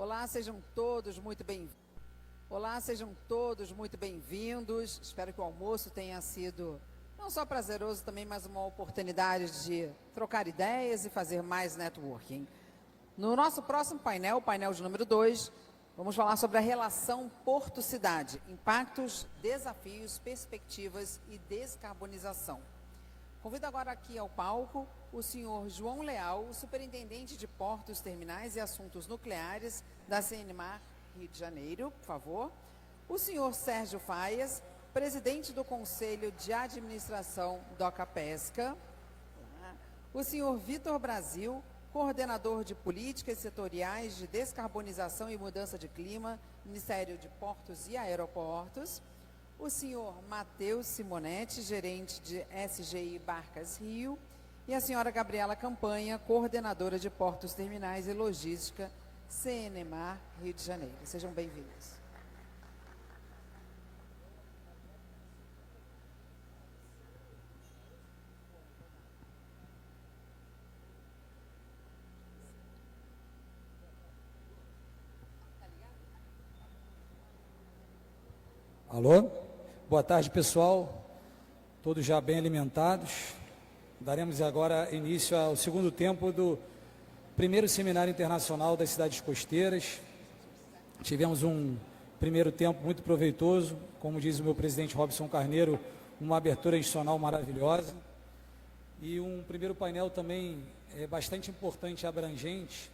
Olá, sejam todos muito bem-vindos. Olá, sejam todos muito bem-vindos. Espero que o almoço tenha sido não só prazeroso, também mais uma oportunidade de trocar ideias e fazer mais networking. No nosso próximo painel, o painel de número 2, vamos falar sobre a relação Porto-Cidade, impactos, desafios, perspectivas e descarbonização. Convido agora aqui ao palco o senhor João Leal, o superintendente de Portos, Terminais e Assuntos Nucleares da CNMar Rio de Janeiro, por favor. O senhor Sérgio Faias, presidente do Conselho de Administração DOCA Pesca. O senhor Vitor Brasil, coordenador de Políticas Setoriais de Descarbonização e Mudança de Clima, Ministério de Portos e Aeroportos. O senhor Matheus Simonetti, gerente de SGI Barcas Rio, e a senhora Gabriela Campanha, coordenadora de Portos, Terminais e Logística, CNMar Rio de Janeiro. Sejam bem-vindos. Alô? Boa tarde, pessoal. Todos já bem alimentados. Daremos agora início ao segundo tempo do primeiro Seminário Internacional das Cidades Costeiras. Tivemos um primeiro tempo muito proveitoso, como diz o meu presidente Robson Carneiro, uma abertura institucional maravilhosa. E um primeiro painel também bastante importante e abrangente,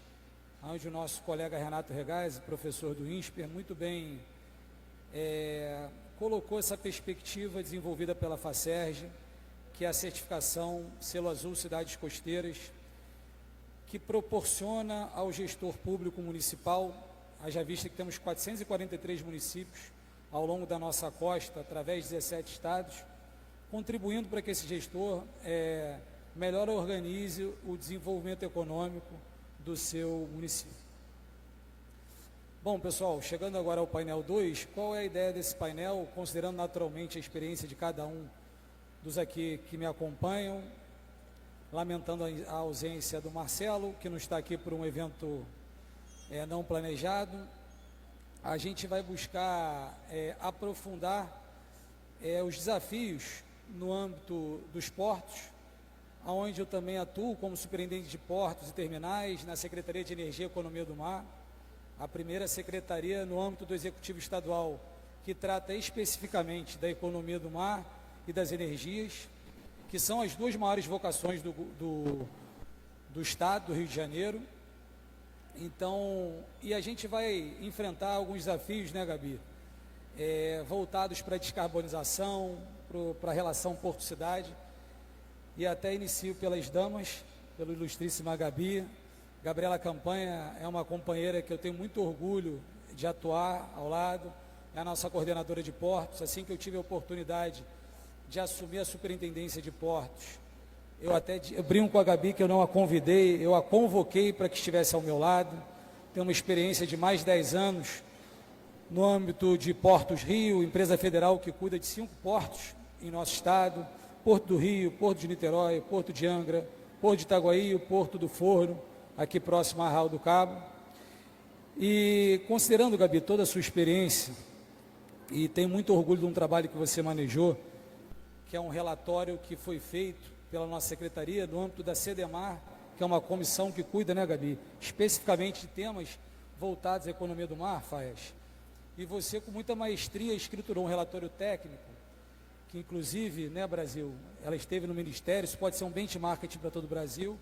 onde o nosso colega Renato Regaz, professor do INSPER, muito bem colocou essa perspectiva desenvolvida pela FACERJ, que é a certificação Selo Azul Cidades Costeiras, que proporciona ao gestor público municipal, haja vista que temos 443 municípios ao longo da nossa costa, através de 17 estados, contribuindo para que esse gestor melhor organize o desenvolvimento econômico do seu município. Bom, pessoal, chegando agora ao painel 2, qual é a ideia desse painel, considerando naturalmente a experiência de cada um dos aqui que me acompanham, lamentando a ausência do Marcelo, que não está aqui por um evento não planejado. A gente vai buscar aprofundar os desafios no âmbito dos portos, onde eu também atuo como superintendente de portos e terminais na Secretaria de Energia e Economia do Mar, a primeira secretaria no âmbito do Executivo Estadual, que trata especificamente da economia do mar e das energias, que são as duas maiores vocações do Estado, do Rio de Janeiro. Então, e a gente vai enfrentar alguns desafios, né, Gabi? Voltados para a descarbonização, para a relação Porto-Cidade, e até inicio pelas damas, pela ilustríssima Gabi. Gabriela Campanha é uma companheira que eu tenho muito orgulho de atuar ao lado, é a nossa coordenadora de portos. Assim que eu tive a oportunidade de assumir a superintendência de portos, eu brinco com a Gabi que eu não a convidei, eu a convoquei para que estivesse ao meu lado. Tenho uma experiência de mais de 10 anos no âmbito de Portos Rio, empresa federal que cuida de 5 portos em nosso estado: Porto do Rio, Porto de Niterói, Porto de Angra, Porto de Itaguaí, o Porto do Forno, aqui próximo a Arraial do Cabo. E considerando, Gabi, toda a sua experiência, e tenho muito orgulho de um trabalho que você manejou, que é um relatório que foi feito pela nossa secretaria no âmbito da CDMar, que é uma comissão que cuida, né, Gabi, especificamente de temas voltados à economia do mar, Faias. E você, com muita maestria, escriturou um relatório técnico, que inclusive, né, Brasil, ela esteve no Ministério, isso pode ser um benchmark para todo o Brasil,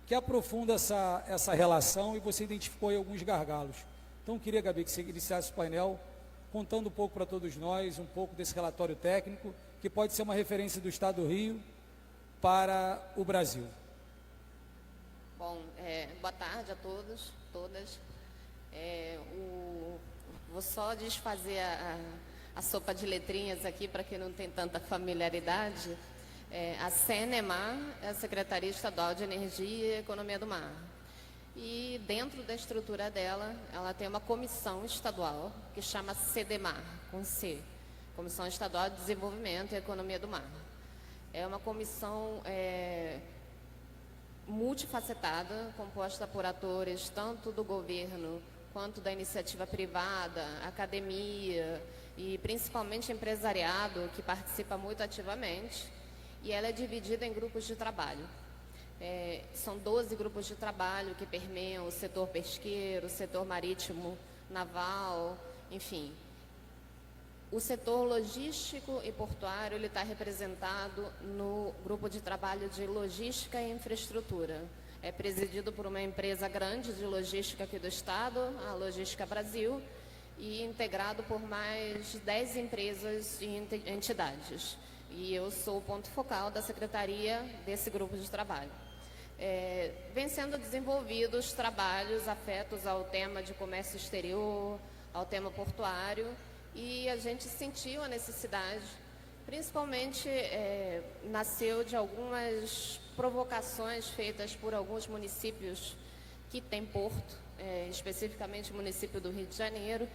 que aprofunda essa relação, e você identificou aí alguns gargalos. Então, queria, Gabi, que você iniciasse o painel contando um pouco para todos nós, um pouco desse relatório técnico, que pode ser uma referência do Estado do Rio para o Brasil. Bom, boa tarde a todos, todas. Vou só desfazer a sopa de letrinhas aqui, para quem não tem tanta familiaridade. A CNMar é a Secretaria Estadual de Energia e Economia do Mar. E dentro da estrutura dela, ela tem uma comissão estadual que chama CDMar, com C, Comissão Estadual de Desenvolvimento e Economia do Mar. É uma comissão multifacetada, composta por atores tanto do governo quanto da iniciativa privada, academia e principalmente empresariado, que participa muito ativamente, e ela é dividida em grupos de trabalho. São 12 grupos de trabalho que permeiam o setor pesqueiro, o setor marítimo, naval, enfim. O setor logístico e portuário ele está representado no grupo de trabalho de logística e infraestrutura. É presidido por uma empresa grande de logística aqui do estado, a Logística Brasil, e integrado por mais 10 empresas e entidades. E eu sou o ponto focal da secretaria desse grupo de trabalho. Vem sendo desenvolvidos trabalhos afetos ao tema de comércio exterior, ao tema portuário, e a gente sentiu a necessidade, principalmente nasceu de algumas provocações feitas por alguns municípios que têm porto, especificamente o município do Rio de Janeiro,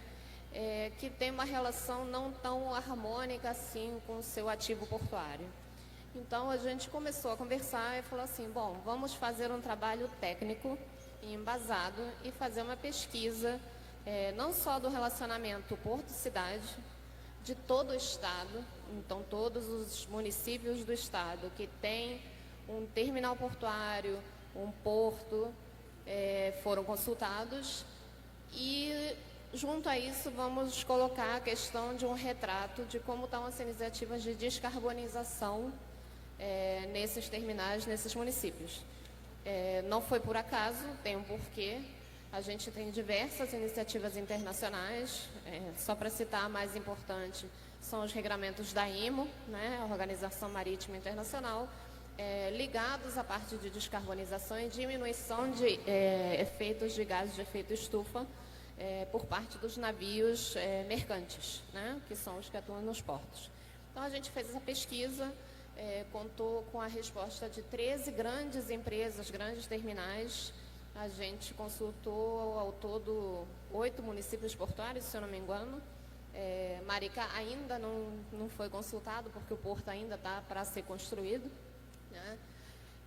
que tem uma relação não tão harmônica assim com o seu ativo portuário. Então a gente começou a conversar e falou assim, bom, vamos fazer um trabalho técnico e embasado e fazer uma pesquisa não só do relacionamento porto-cidade, de todo o estado, então todos os municípios do estado que têm um terminal portuário, um porto, foram consultados, e junto a isso vamos colocar a questão de um retrato de como estão as iniciativas de descarbonização nesses terminais, nesses municípios. Não foi por acaso, tem um porquê. A gente tem diversas iniciativas internacionais, só para citar a mais importante, são os regramentos da IMO, né, a Organização Marítima Internacional, ligados à parte de descarbonização e diminuição de efeitos de gases de efeito estufa por parte dos navios mercantes, né, que são os que atuam nos portos. Então a gente fez essa pesquisa, contou com a resposta de 13 grandes empresas, grandes terminais. A gente consultou ao todo 8 municípios portuários, se eu não me engano. Maricá ainda não foi consultado, porque o porto ainda está para ser construído, né?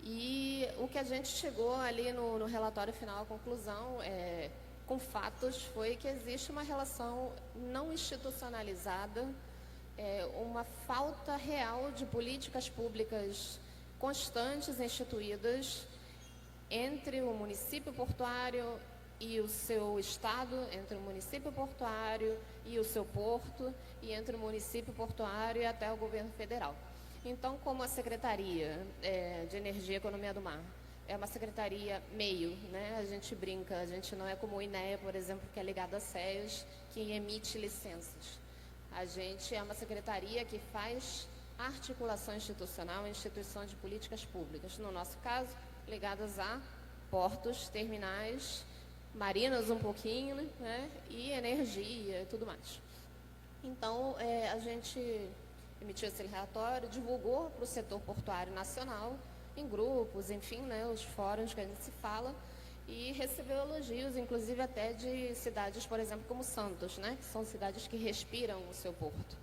E o que a gente chegou ali no relatório final, a conclusão, com fatos, foi que existe uma relação não institucionalizada, uma falta real de políticas públicas constantes instituídas entre o município portuário e o seu estado, entre o município portuário e o seu porto, e entre o município portuário e até o governo federal. Então, como a Secretaria de Energia e Economia do Mar é uma secretaria meio, né? A gente brinca, a gente não é como o INEA, por exemplo, que é ligado a SEAS, que emite licenças. A gente é uma secretaria que faz articulação institucional, instituição de políticas públicas. No nosso caso, ligadas a portos, terminais, marinas um pouquinho, né, e energia e tudo mais. Então, a gente emitiu esse relatório, divulgou para o setor portuário nacional, em grupos, enfim, né, os fóruns que a gente se fala, e recebeu elogios, inclusive até de cidades, por exemplo, como Santos, né, que são cidades que respiram o seu porto.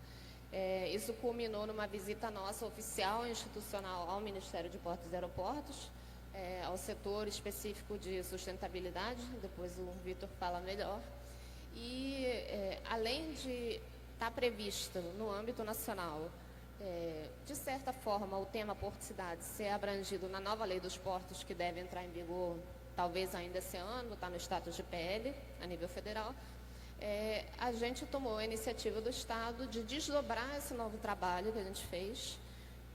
Isso culminou numa visita nossa oficial institucional ao Ministério de Portos e Aeroportos, ao setor específico de sustentabilidade, depois o Vitor fala melhor. E, além de estar previsto no âmbito nacional, de certa forma, o tema Porto-Cidade ser abrangido na nova lei dos portos, que deve entrar em vigor talvez ainda esse ano, está no status de PL, a nível federal, a gente tomou a iniciativa do Estado de desdobrar esse novo trabalho que a gente fez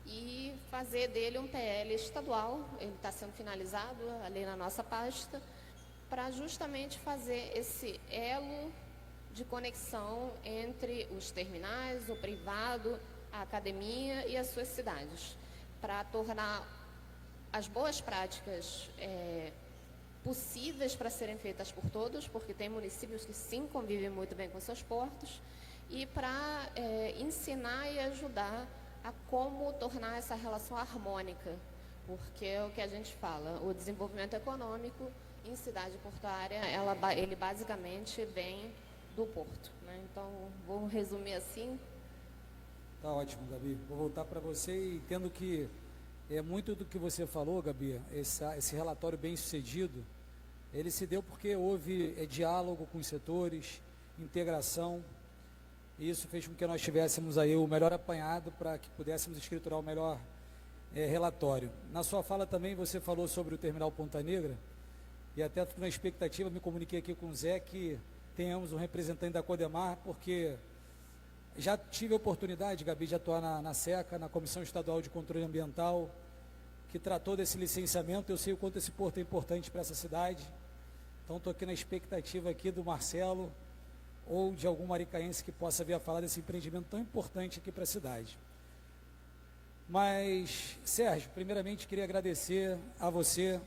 e fazer dele um PL estadual. Ele está sendo finalizado ali na nossa pasta, para justamente fazer esse elo de conexão entre os terminais, o privado, a academia e as suas cidades, para tornar as boas práticas possíveis para serem feitas por todos, porque tem municípios que sim convivem muito bem com seus portos, e para ensinar e ajudar a como tornar essa relação harmônica, porque é o que a gente fala, o desenvolvimento econômico em cidade portuária, ele basicamente vem do porto, né? Então, vou resumir assim. Tá ótimo, Gabi. Vou voltar para você e entendo que muito do que você falou, Gabi, esse relatório bem sucedido, Ele se deu porque houve diálogo com os setores, integração, e isso fez com que nós tivéssemos aí o melhor apanhado para que pudéssemos escriturar o melhor relatório. Na sua fala também você falou sobre o terminal Ponta Negra, e até na expectativa, me comuniquei aqui com o Zé que tenhamos um representante da Codemar, porque já tive a oportunidade, Gabi, de atuar na SECA, na Comissão Estadual de Controle Ambiental, que tratou desse licenciamento. Eu sei o quanto esse porto é importante para essa cidade, então estou aqui na expectativa aqui do Marcelo ou de algum maricaense que possa vir a falar desse empreendimento tão importante aqui para a cidade. Mas, Sérgio, primeiramente queria agradecer a você,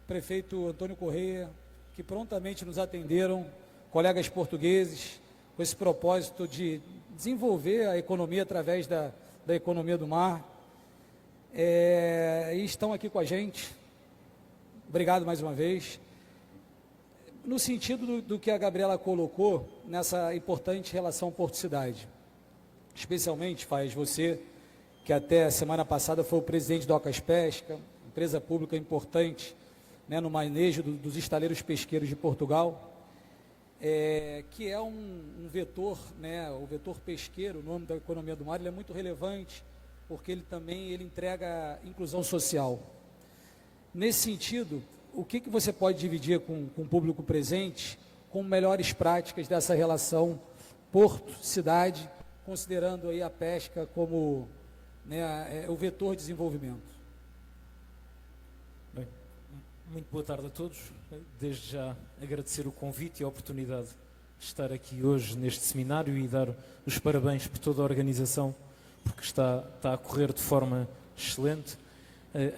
prefeito Antônio Correia, que prontamente nos atenderam, colegas portugueses, com esse propósito de desenvolver a economia através da economia do mar, e estão aqui com a gente. Obrigado mais uma vez. No sentido do que a Gabriela colocou, nessa importante relação Porto-Cidade, especialmente, faz você, que até a semana passada foi o presidente da Ocas Pesca, empresa pública importante, no manejo dos estaleiros pesqueiros de Portugal, que é um vetor, o vetor pesqueiro, no âmbito da economia do mar, ele é muito relevante, porque ele entrega inclusão social. Nesse sentido, o que você pode dividir com o público presente, com melhores práticas dessa relação porto-cidade, considerando aí a pesca como o vetor de desenvolvimento? Bem, muito boa tarde a todos. Desde já agradecer o convite e a oportunidade de estar aqui hoje neste seminário e dar os parabéns por toda a organização, porque está a correr de forma excelente.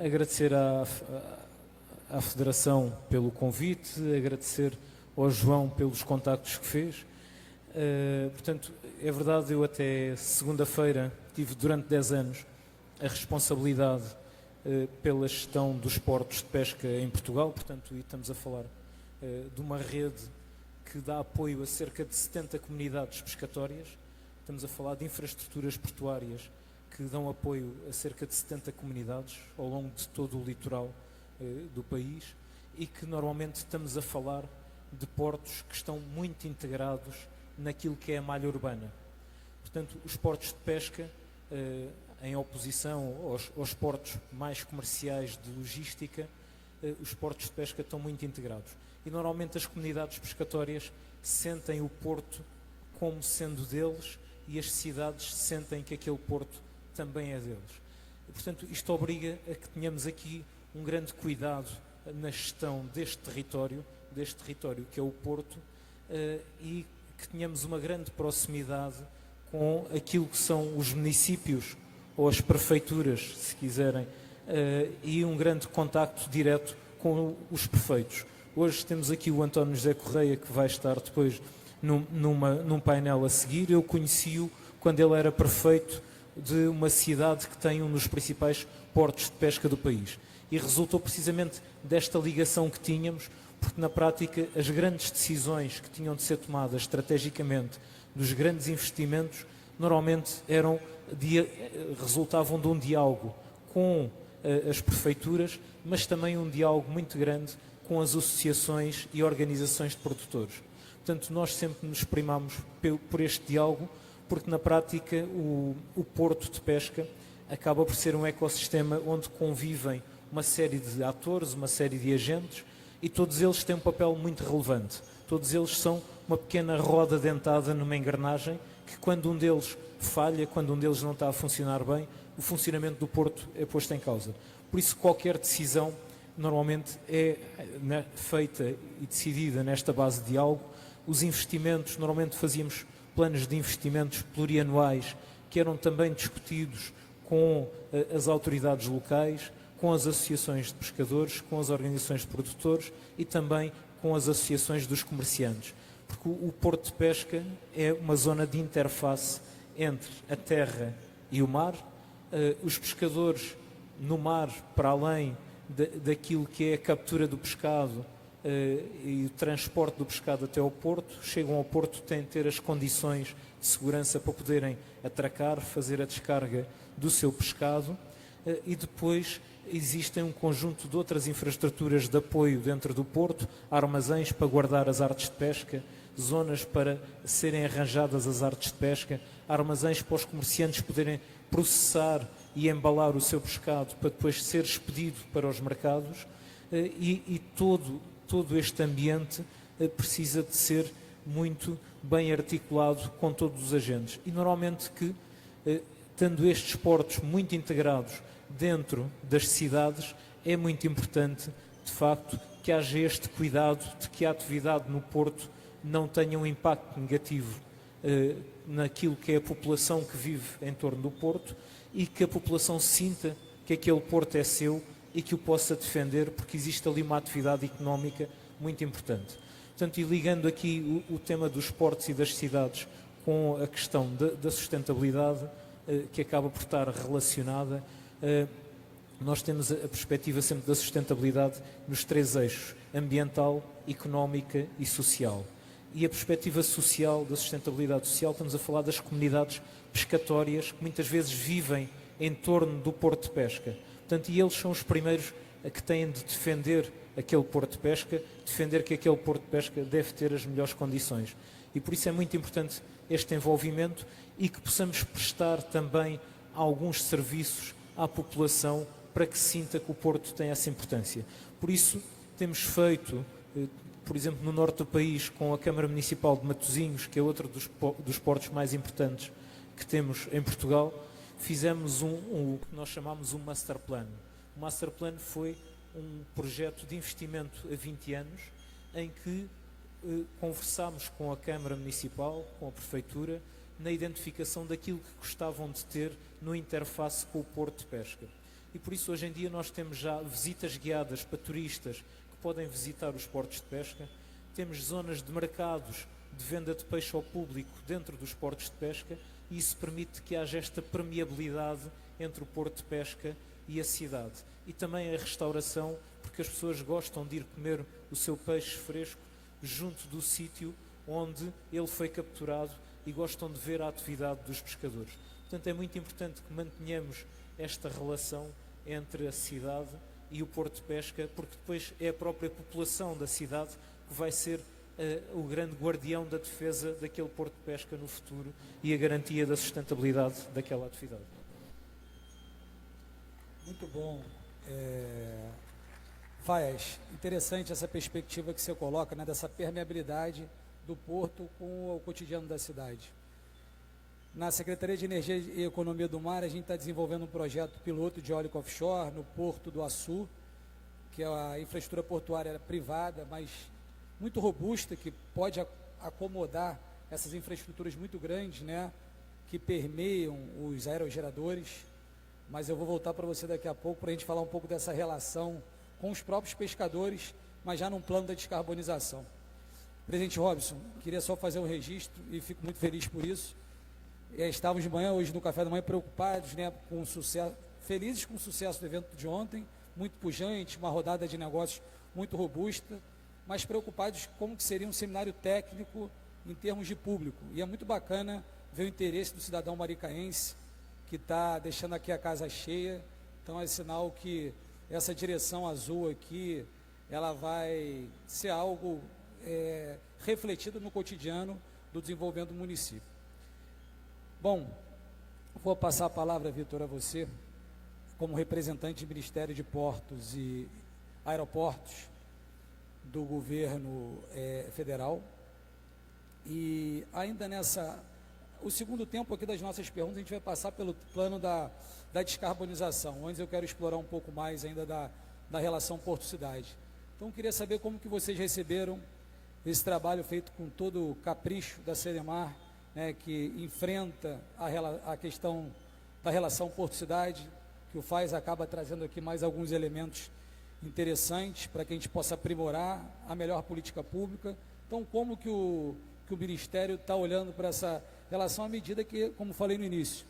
Agradecer à Federação pelo convite, agradecer ao João pelos contactos que fez. Portanto, é verdade, eu até segunda-feira tive durante 10 anos a responsabilidade pela gestão dos portos de pesca em Portugal, portanto, e estamos a falar de uma rede que dá apoio a cerca de 70 comunidades pescatórias. Estamos a falar de infraestruturas portuárias que dão apoio a cerca de 70 comunidades ao longo de todo o litoral do país, e que normalmente estamos a falar de portos que estão muito integrados naquilo que é a malha urbana. Portanto, os portos de pesca, em oposição aos portos mais comerciais de logística, os portos de pesca estão muito integrados. E normalmente as comunidades pescatórias sentem o porto como sendo deles, e as cidades sentem que aquele porto também é deles. E, portanto, isto obriga a que tenhamos aqui um grande cuidado na gestão deste território que é o Porto, e que tenhamos uma grande proximidade com aquilo que são os municípios ou as prefeituras, se quiserem, e um grande contacto direto com os prefeitos. Hoje temos aqui o António José Correia, que vai estar depois num painel a seguir. Eu conheci-o quando ele era prefeito de uma cidade que tem um dos principais portos de pesca do país. E resultou precisamente desta ligação que tínhamos, porque na prática as grandes decisões que tinham de ser tomadas estrategicamente, dos grandes investimentos, normalmente resultavam de um diálogo com as prefeituras, mas também um diálogo muito grande com as associações e organizações de produtores. Portanto, nós sempre nos primamos por este diálogo, porque na prática o porto de pesca acaba por ser um ecossistema onde convivem uma série de atores, uma série de agentes, e todos eles têm um papel muito relevante. Todos eles são uma pequena roda dentada numa engrenagem que, quando um deles falha, quando um deles não está a funcionar bem, o funcionamento do porto é posto em causa. Por isso, qualquer decisão normalmente é feita e decidida nesta base de diálogo. Os investimentos, normalmente fazíamos planos de investimentos plurianuais que eram também discutidos com as autoridades locais, com as associações de pescadores, com as organizações de produtores e também com as associações dos comerciantes. Porque o porto de pesca é uma zona de interface entre a terra e o mar. Os pescadores no mar, para além daquilo que é a captura do pescado e o transporte do pescado até ao porto, chegam ao porto, têm de ter as condições de segurança para poderem atracar, fazer a descarga do seu pescado, e depois existem um conjunto de outras infraestruturas de apoio dentro do porto, armazéns para guardar as artes de pesca, zonas para serem arranjadas as artes de pesca, armazéns para os comerciantes poderem processar e embalar o seu pescado para depois ser expedido para os mercados, e todo este ambiente precisa de ser muito bem articulado com todos os agentes. E normalmente que, tendo estes portos muito integrados dentro das cidades, é muito importante, de facto, que haja este cuidado de que a atividade no porto não tenha um impacto negativo naquilo que é a população que vive em torno do porto, e que a população sinta que aquele porto é seu e que o possa defender, porque existe ali uma atividade económica muito importante. Portanto, e ligando aqui o tema dos portos e das cidades com a questão da sustentabilidade, que acaba por estar relacionada, nós temos a perspectiva sempre da sustentabilidade nos 3 eixos: ambiental, económica e social. E a perspectiva social, da sustentabilidade social, estamos a falar das comunidades pescatórias que muitas vezes vivem em torno do porto de pesca. Portanto, e eles são os primeiros a que têm de defender aquele porto de pesca, defender que aquele porto de pesca deve ter as melhores condições. E por isso é muito importante este envolvimento e que possamos prestar também alguns serviços à população para que sinta que o porto tem essa importância. Por isso, temos feito, por exemplo, no norte do país, com a Câmara Municipal de Matosinhos, que é outro dos portos mais importantes que temos em Portugal, fizemos o que nós chamamos um Master Plan. O Master Plan foi um projeto de investimento a 20 anos, em que conversámos com a Câmara Municipal, com a Prefeitura, na identificação daquilo que gostavam de ter no interface com o porto de pesca. E por isso hoje em dia nós temos já visitas guiadas para turistas que podem visitar os portos de pesca, temos zonas de mercados de venda de peixe ao público dentro dos portos de pesca, e isso permite que haja esta permeabilidade entre o porto de pesca e a cidade. E também a restauração, porque as pessoas gostam de ir comer o seu peixe fresco junto do sítio onde ele foi capturado e gostam de ver a atividade dos pescadores. Portanto, é muito importante que mantenhamos esta relação entre a cidade e o porto de pesca, porque depois é a própria população da cidade que vai ser o grande guardião da defesa daquele porto de pesca no futuro e a garantia da sustentabilidade daquela atividade. Muito bom. Faes, interessante essa perspectiva que você coloca, né, dessa permeabilidade do porto com o cotidiano da cidade. Na Secretaria de Energia e Economia do Mar, a gente está desenvolvendo um projeto piloto de eólico offshore no Porto do Açu, que é a infraestrutura portuária privada, mas muito robusta, que pode acomodar essas infraestruturas muito grandes, né, que permeiam os aerogeradores. Mas eu vou voltar para você daqui a pouco para a gente falar um pouco dessa relação com os próprios pescadores, mas já num plano da descarbonização. Presidente Robson, queria só fazer um registro e fico muito feliz por isso. Estávamos de manhã, hoje no café da manhã, preocupados, né, com o sucesso, felizes com o sucesso do evento de ontem, muito pujante, uma rodada de negócios muito robusta, mas preocupados como que seria um seminário técnico em termos de público. E é muito bacana ver o interesse do cidadão maricaense, que está deixando aqui a casa cheia. Então é sinal que essa direção azul aqui, ela vai ser algo refletido no cotidiano do desenvolvimento do município. Bom, vou passar a palavra, Vitor, a você, como representante do Ministério de Portos e Aeroportos do governo federal. E ainda o segundo tempo aqui das nossas perguntas, a gente vai passar pelo plano da descarbonização, onde eu quero explorar um pouco mais ainda da relação porto-cidade. Então, eu queria saber como que vocês receberam esse trabalho feito com todo o capricho da Cenemar, né, que enfrenta a questão da relação porto-cidade, que o FAES acaba trazendo aqui mais alguns elementos interessantes para que a gente possa aprimorar a melhor política pública. Então, como que o Ministério está olhando para essa relação à medida que, como falei no início,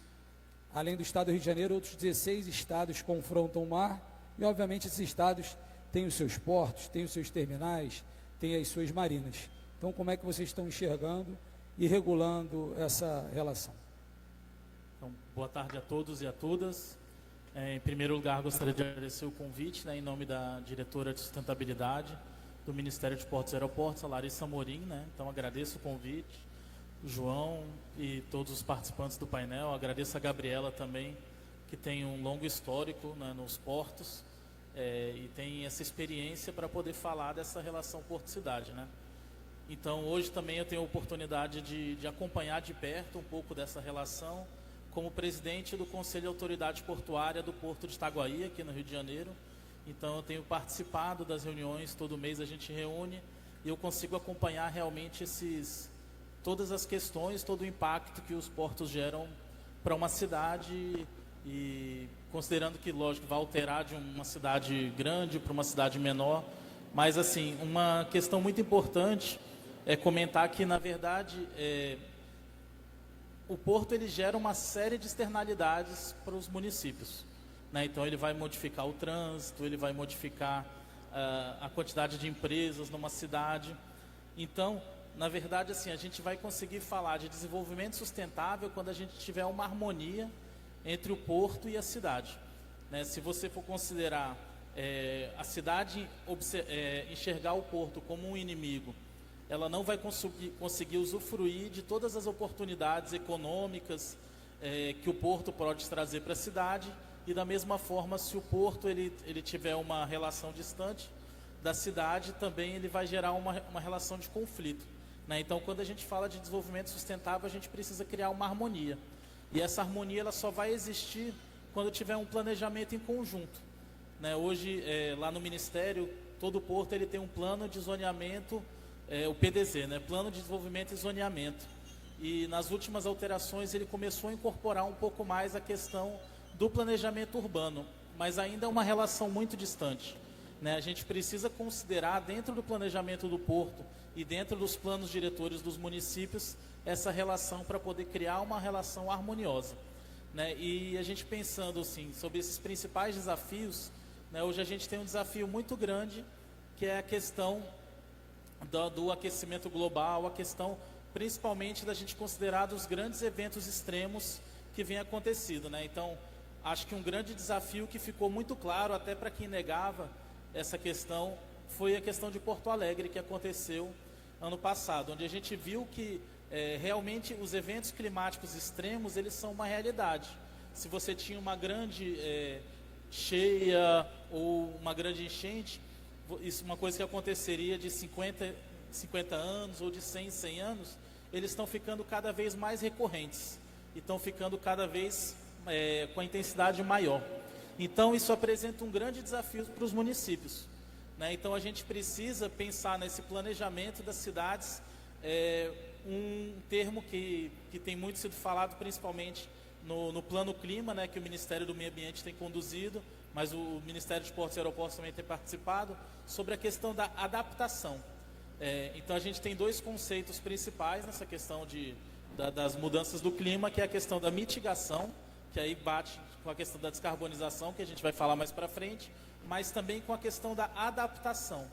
além do Estado do Rio de Janeiro, outros 16 estados confrontam o mar e, obviamente, esses estados têm os seus portos, têm os seus terminais, têm as suas marinas. Então, como é que vocês estão enxergando e regulando essa relação? Então, boa tarde a todos e a todas. Em primeiro lugar, gostaria de agradecer o convite, né, em nome da diretora de sustentabilidade do Ministério de Portos e Aeroportos, a Larissa Amorim, né? Então agradeço o convite, o João e todos os participantes do painel. Agradeço a Gabriela também, que tem um longo histórico, né, nos portos, e tem essa experiência para poder falar dessa relação porto-cidade, né? Então hoje também eu tenho a oportunidade de acompanhar de perto um pouco dessa relação, como presidente do Conselho de Autoridade Portuária do Porto de Itaguaí, aqui no Rio de Janeiro. Então eu tenho participado das reuniões, todo mês a gente reúne e eu consigo acompanhar realmente todas as questões, todo o impacto que os portos geram para uma cidade, e considerando que, lógico, vai alterar de uma cidade grande para uma cidade menor. Mas assim, uma questão muito importante é comentar que, na verdade, o porto ele gera uma série de externalidades para os municípios, né? Então ele vai modificar o trânsito, ele vai modificar a quantidade de empresas numa cidade. Então, na verdade, assim, a gente vai conseguir falar de desenvolvimento sustentável quando a gente tiver uma harmonia entre o porto e a cidade, né? Se você for considerar a cidade, enxergar o porto como um inimigo, ela não vai conseguir usufruir de todas as oportunidades econômicas que o porto pode trazer para a cidade. E da mesma forma, se o porto ele tiver uma relação distante da cidade, também ele vai gerar uma relação de conflito, né? Então, quando a gente fala de desenvolvimento sustentável, a gente precisa criar uma harmonia. E essa harmonia ela só vai existir quando tiver um planejamento em conjunto, né? Hoje, lá no Ministério, todo porto ele tem um plano de zoneamento, o PDZ, né? Plano de Desenvolvimento e Zoneamento. E nas últimas alterações ele começou a incorporar um pouco mais a questão do planejamento urbano, mas ainda é uma relação muito distante, né? A gente precisa considerar dentro do planejamento do porto e dentro dos planos diretores dos municípios essa relação para poder criar uma relação harmoniosa, né? E a gente pensando assim sobre esses principais desafios, né? Hoje a gente tem um desafio muito grande, que é a questão do aquecimento global, a questão principalmente da gente considerar os grandes eventos extremos que vem acontecido, né? Então, acho que um grande desafio que ficou muito claro até para quem negava essa questão foi a questão de Porto Alegre, que aconteceu ano passado, onde a gente viu que realmente os eventos climáticos extremos eles são uma realidade. Se você tinha uma grande cheia ou uma grande enchente, isso uma coisa que aconteceria de 50 anos ou de 100 anos, eles estão ficando cada vez mais recorrentes e estão ficando cada vez com a intensidade maior. Então isso apresenta um grande desafio para os municípios, né? Então a gente precisa pensar nesse planejamento das cidades, um termo que tem muito sido falado principalmente no plano clima, né, que o Ministério do Meio Ambiente tem conduzido, mas o Ministério de Portos e Aeroportos também tem participado, sobre a questão da adaptação. Então a gente tem dois conceitos principais nessa questão das mudanças do clima, que é a questão da mitigação, que aí bate com a questão da descarbonização, que a gente vai falar mais para frente, mas também com a questão da adaptação.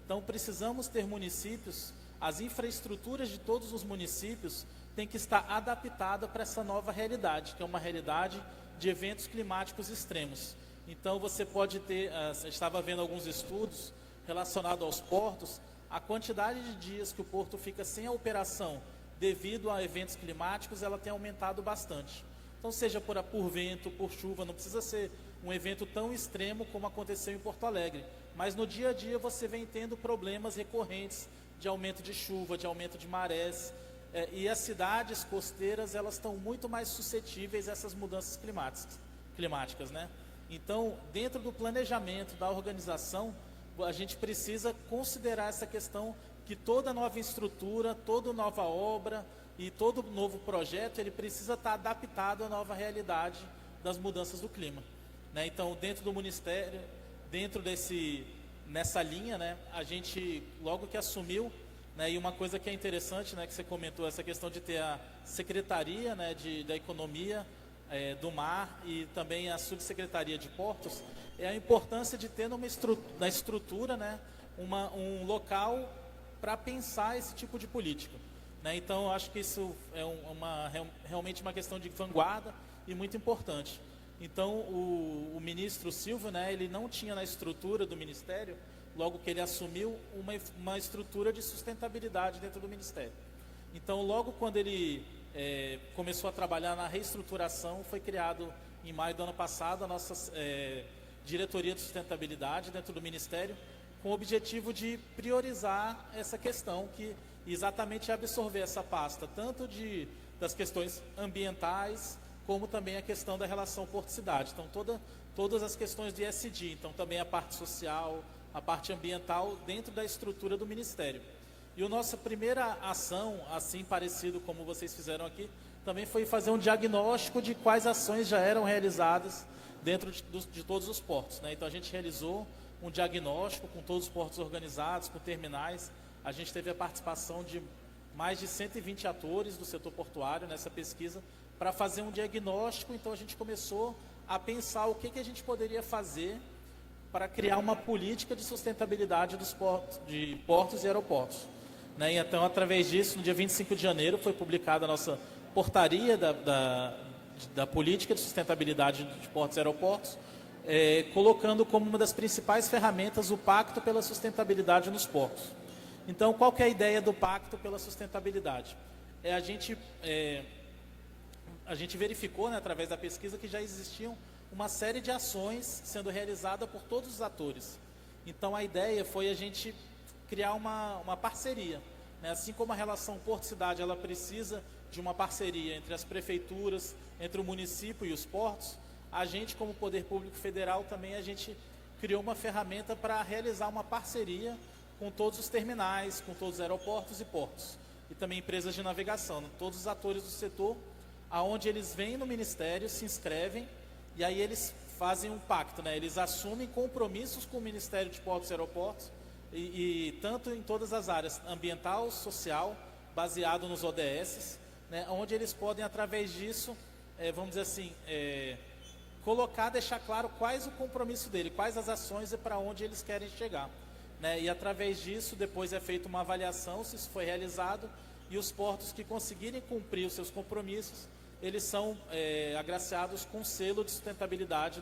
Então precisamos ter municípios, as infraestruturas de todos os municípios têm que estar adaptadas para essa nova realidade, que é uma realidade de eventos climáticos extremos. Então você pode ter, eu estava vendo alguns estudos relacionados aos portos, a quantidade de dias que o porto fica sem a operação devido a eventos climáticos, ela tem aumentado bastante. Então seja por vento, por chuva, não precisa ser um evento tão extremo como aconteceu em Porto Alegre, mas no dia a dia você vem tendo problemas recorrentes de aumento de chuva, de aumento de marés, e as cidades costeiras elas estão muito mais suscetíveis a essas mudanças climáticas, né? Então, dentro do planejamento da organização, a gente precisa considerar essa questão que toda nova estrutura, toda nova obra e todo novo projeto, ele precisa estar adaptado à nova realidade das mudanças do clima, né? Então, dentro do Ministério, nessa linha, né, a gente, logo que assumiu, né, e uma coisa que é interessante, né, que você comentou, essa questão de ter a Secretaria, né, da Economia, do Mar e também a Subsecretaria de Portos, é a importância de ter na estrutura, né, um local para pensar esse tipo de política, né? Então, eu acho que isso é realmente uma questão de vanguarda e muito importante. Então, o ministro Silvio, né, ele não tinha na estrutura do ministério, logo que ele assumiu, uma estrutura de sustentabilidade dentro do ministério. Então, logo quando ele começou a trabalhar na reestruturação, foi criado em maio do ano passado a nossa diretoria de sustentabilidade dentro do ministério, com o objetivo de priorizar essa questão, que exatamente é absorver essa pasta, tanto das questões ambientais, como também a questão da relação porto-cidade. Então, todas as questões de ESG, então também a parte social, a parte ambiental, dentro da estrutura do Ministério. E a nossa primeira ação, assim parecido como vocês fizeram aqui, também foi fazer um diagnóstico de quais ações já eram realizadas dentro de todos os portos, né? Então, a gente realizou um diagnóstico com todos os portos organizados, com terminais. A gente teve a participação de mais de 120 atores do setor portuário nessa pesquisa, para fazer um diagnóstico. Então, a gente começou a pensar o que a gente poderia fazer para criar uma política de sustentabilidade dos portos e aeroportos, né? E então, através disso, no dia 25 de janeiro, foi publicada a nossa portaria da política de sustentabilidade de portos e aeroportos, colocando como uma das principais ferramentas o Pacto pela Sustentabilidade nos Portos. Então, qual que é a ideia do Pacto pela Sustentabilidade? A gente verificou, né, através da pesquisa, que já existiam uma série de ações sendo realizada por todos os atores. Então, a ideia foi a gente criar uma parceria, né? Assim como a relação porto-cidade ela precisa de uma parceria entre as prefeituras, entre o município e os portos, a gente, como Poder Público Federal, também a gente criou uma ferramenta para realizar uma parceria com todos os terminais, com todos os aeroportos e portos, e também empresas de navegação, todos os atores do setor, aonde eles vêm no Ministério, se inscrevem, e aí eles fazem um pacto, né? Eles assumem compromissos com o Ministério de Portos e Aeroportos, e tanto em todas as áreas, ambiental, social, baseado nos ODS, né? Onde eles podem, através disso, vamos dizer assim, deixar claro quais o compromisso dele, quais as ações e para onde eles querem chegar, né? E através disso, depois é feita uma avaliação se isso foi realizado, e os portos que conseguirem cumprir os seus compromissos, eles são agraciados com selo de sustentabilidade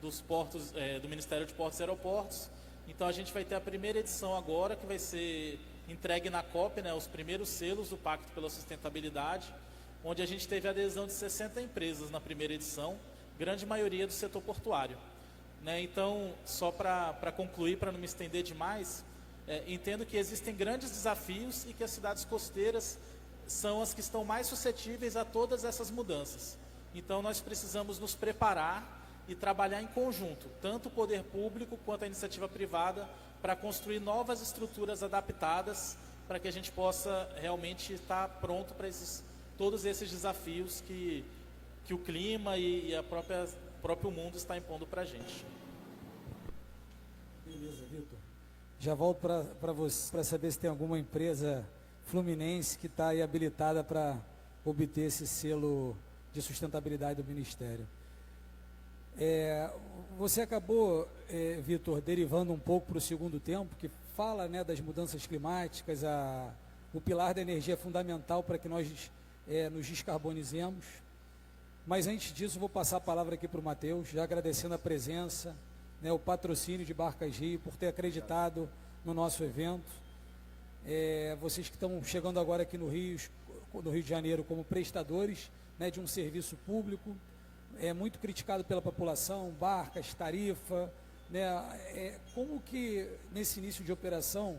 dos portos, do Ministério de Portos e Aeroportos. Então, a gente vai ter a primeira edição agora, que vai ser entregue na COP, né, os primeiros selos do Pacto pela Sustentabilidade, onde a gente teve a adesão de 60 empresas na primeira edição, grande maioria do setor portuário, né? Então, só para concluir, para não me estender demais, entendo que existem grandes desafios e que as cidades costeiras são as que estão mais suscetíveis a todas essas mudanças. Então, nós precisamos nos preparar e trabalhar em conjunto, tanto o poder público quanto a iniciativa privada, para construir novas estruturas adaptadas, para que a gente possa realmente estar pronto para todos esses desafios que o clima e o próprio mundo está impondo para a gente. Beleza, Vitor. Já volto para você, para saber se tem alguma empresa fluminense que está aí habilitada para obter esse selo de sustentabilidade do Ministério. Você acabou, Vitor, derivando um pouco para o segundo tempo, que fala, né, das mudanças climáticas, o pilar da energia é fundamental para que nós nos descarbonizemos. Mas antes disso, vou passar a palavra aqui para o Matheus, já agradecendo a presença, né, o patrocínio de Barcas Rio, por ter acreditado no nosso evento. Vocês que estão chegando agora aqui no Rio de Janeiro como prestadores, né, de um serviço público, muito criticado pela população, barcas, tarifa, né? Como que nesse início de operação,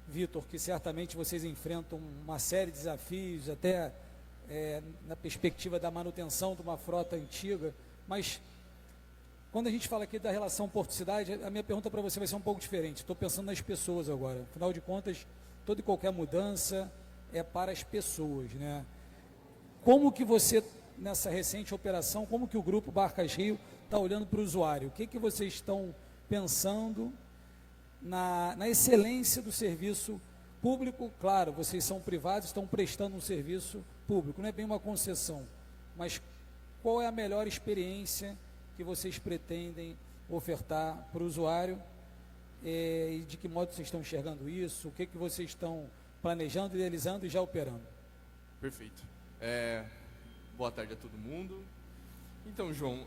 Vitor, que certamente vocês enfrentam uma série de desafios, até na perspectiva da manutenção de uma frota antiga, mas quando a gente fala aqui da relação porto-cidade, a minha pergunta para você vai ser um pouco diferente. Estou pensando nas pessoas agora. Afinal de contas, toda e qualquer mudança é para as pessoas, né? Como que você, nessa recente operação, como que o Grupo Barcas Rio está olhando para o usuário? O que vocês estão pensando na excelência do serviço público? Claro, vocês são privados, estão prestando um serviço público, não é bem uma concessão, mas qual é a melhor experiência que vocês pretendem ofertar para o usuário, e de que modo vocês estão enxergando isso, o que vocês estão planejando, idealizando e já operando? Perfeito. Boa tarde a todo mundo. Então, João,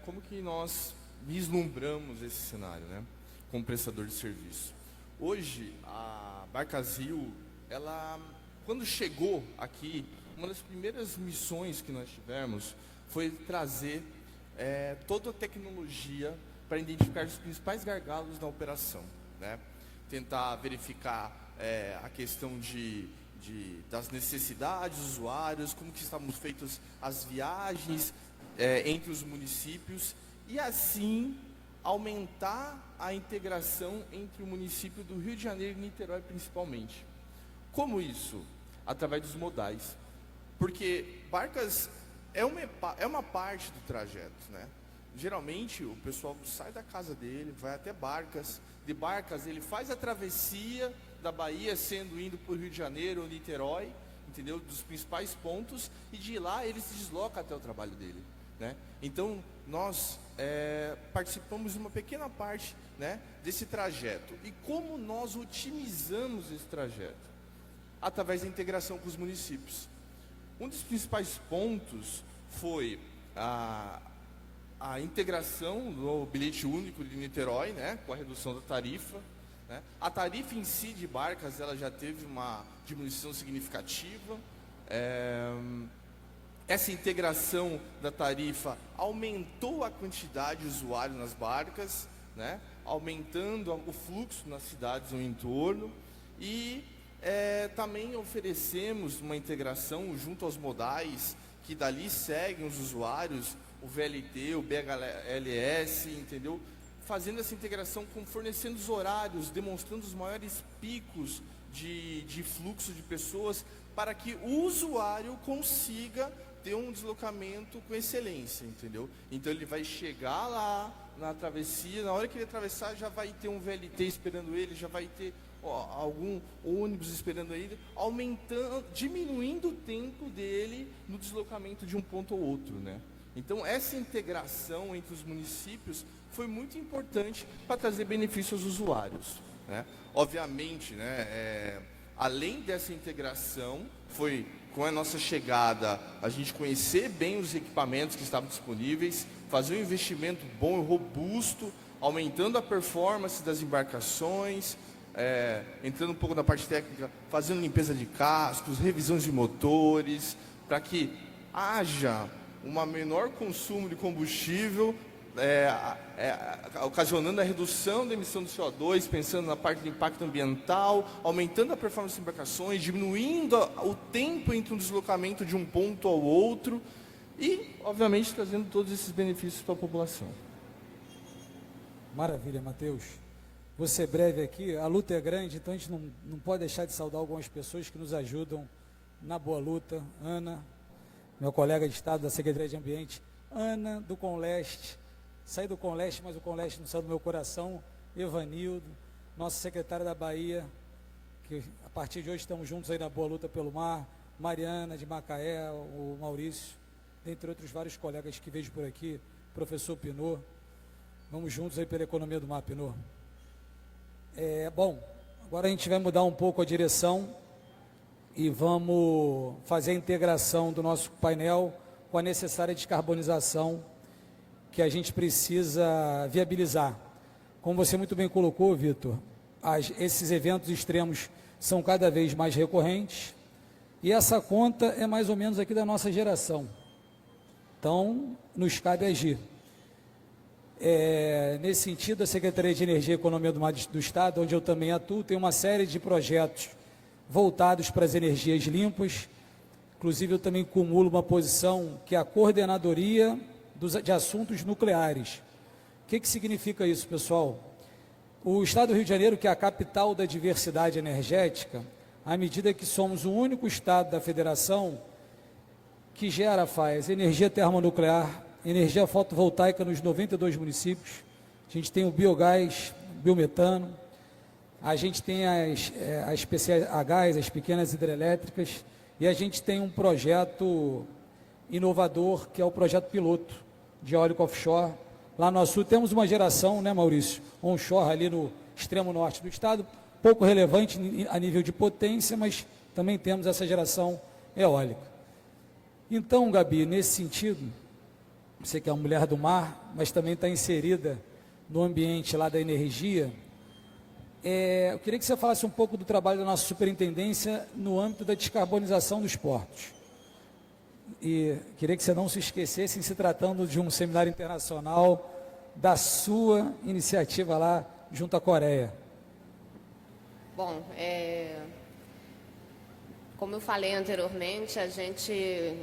como que nós vislumbramos esse cenário, né, como prestador de serviço? Hoje, a Barcasil, ela, quando chegou aqui, uma das primeiras missões que nós tivemos foi trazer toda a tecnologia para identificar os principais gargalos na operação, né? Tentar verificar a questão das necessidades dos usuários, como que estavam feitas as viagens entre os municípios e assim aumentar a integração entre o município do Rio de Janeiro e Niterói principalmente. Como isso? Através dos modais. Porque Barcas é uma parte do trajeto, né? Geralmente o pessoal sai da casa dele, vai até Barcas, de Barcas ele faz a travessia da Bahia, sendo indo para o Rio de Janeiro ou Niterói, entendeu? Dos principais pontos, e de lá ele se desloca até o trabalho dele, né? Então nós participamos de uma pequena parte, né, desse trajeto. E como nós otimizamos esse trajeto? Através da integração com os municípios. Um dos principais pontos foi a integração do bilhete único de Niterói, né, com a redução da tarifa, né. A tarifa em si de Barcas, ela já teve uma diminuição significativa. Essa integração da tarifa aumentou a quantidade de usuários nas barcas, né, aumentando o fluxo nas cidades no entorno, e também oferecemos uma integração junto aos modais, que dali seguem os usuários, o VLT, o BHLS, entendeu? Fazendo essa integração, fornecendo os horários, demonstrando os maiores picos de fluxo de pessoas, para que o usuário consiga ter um deslocamento com excelência, entendeu? Então ele vai chegar lá na travessia, na hora que ele atravessar já vai ter um VLT esperando ele, já vai ter algum ônibus esperando ele, diminuindo o tempo dele no deslocamento de um ponto ao outro, né? Então essa integração entre os municípios foi muito importante para trazer benefício aos usuários, né? Obviamente, né, além dessa integração, foi com a nossa chegada a gente conhecer bem os equipamentos que estavam disponíveis, fazer um investimento bom e robusto, aumentando a performance das embarcações, entrando um pouco na parte técnica, fazendo limpeza de cascos, revisões de motores, para que haja um menor consumo de combustível, ocasionando a redução da emissão de CO2, pensando na parte do impacto ambiental, aumentando a performance das embarcações, diminuindo o tempo entre um deslocamento de um ponto ao outro e, obviamente, trazendo todos esses benefícios para a população. Maravilha, Matheus. Vou ser breve aqui, a luta é grande, então a gente não pode deixar de saudar algumas pessoas que nos ajudam na boa luta. Ana, meu colega de Estado da Secretaria de Ambiente, Ana do Conleste, saí do Conleste, mas o Conleste não saiu do meu coração, Evanildo, nossa secretária da Bahia, que a partir de hoje estamos juntos aí na boa luta pelo mar, Mariana de Macaé, o Maurício, dentre outros vários colegas que vejo por aqui, professor Pinot, vamos juntos aí pela economia do mar, Pinot. Bom, agora a gente vai mudar um pouco a direção e vamos fazer a integração do nosso painel com a necessária descarbonização que a gente precisa viabilizar. Como você muito bem colocou, Vitor, esses eventos extremos são cada vez mais recorrentes e essa conta é mais ou menos aqui da nossa geração. Então, nos cabe agir. Nesse sentido, a Secretaria de Energia e Economia do Mar do Estado, onde eu também atuo, tem uma série de projetos voltados para as energias limpas. Inclusive, eu também cumulo uma posição que é a coordenadoria de assuntos nucleares. O que significa isso, pessoal? O Estado do Rio de Janeiro, que é a capital da diversidade energética, à medida que somos o único Estado da Federação que faz energia termonuclear, energia fotovoltaica nos 92 municípios, a gente tem o biogás, biometano, a gente tem a gás, as pequenas hidrelétricas, e a gente tem um projeto inovador, que é o projeto piloto de eólico offshore. Lá no sul temos uma geração, né, Maurício, onshore ali no extremo norte do estado, pouco relevante a nível de potência, mas também temos essa geração eólica. Então, Gabi, nesse sentido, você que é uma mulher do mar, mas também está inserida no ambiente lá da energia, eu queria que você falasse um pouco do trabalho da nossa superintendência no âmbito da descarbonização dos portos. E queria que você não se esquecesse, em se tratando de um seminário internacional, da sua iniciativa lá junto à Coreia. Bom, como eu falei anteriormente,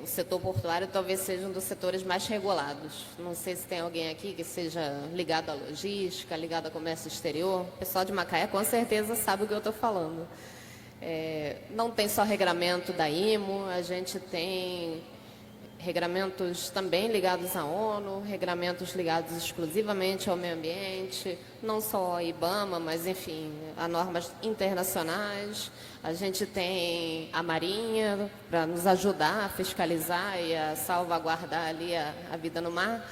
o setor portuário talvez seja um dos setores mais regulados. Não sei se tem alguém aqui que seja ligado à logística, ligado ao comércio exterior. O pessoal de Macaé com certeza sabe o que eu estou falando. Não tem só regramento da IMO, a gente tem regramentos também ligados à ONU, regramentos ligados exclusivamente ao meio ambiente, não só a IBAMA, mas, enfim, a normas internacionais. A gente tem a Marinha para nos ajudar a fiscalizar e a salvaguardar ali a vida no mar.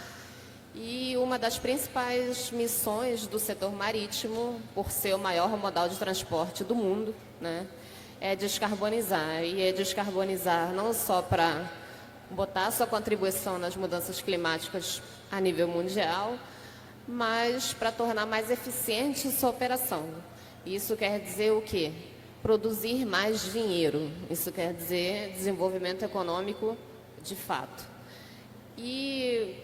E uma das principais missões do setor marítimo, por ser o maior modal de transporte do mundo, né, é descarbonizar. E é descarbonizar não só para botar sua contribuição nas mudanças climáticas a nível mundial, mas para tornar mais eficiente sua operação. Isso quer dizer o quê? Produzir mais dinheiro. Isso quer dizer desenvolvimento econômico de fato. E,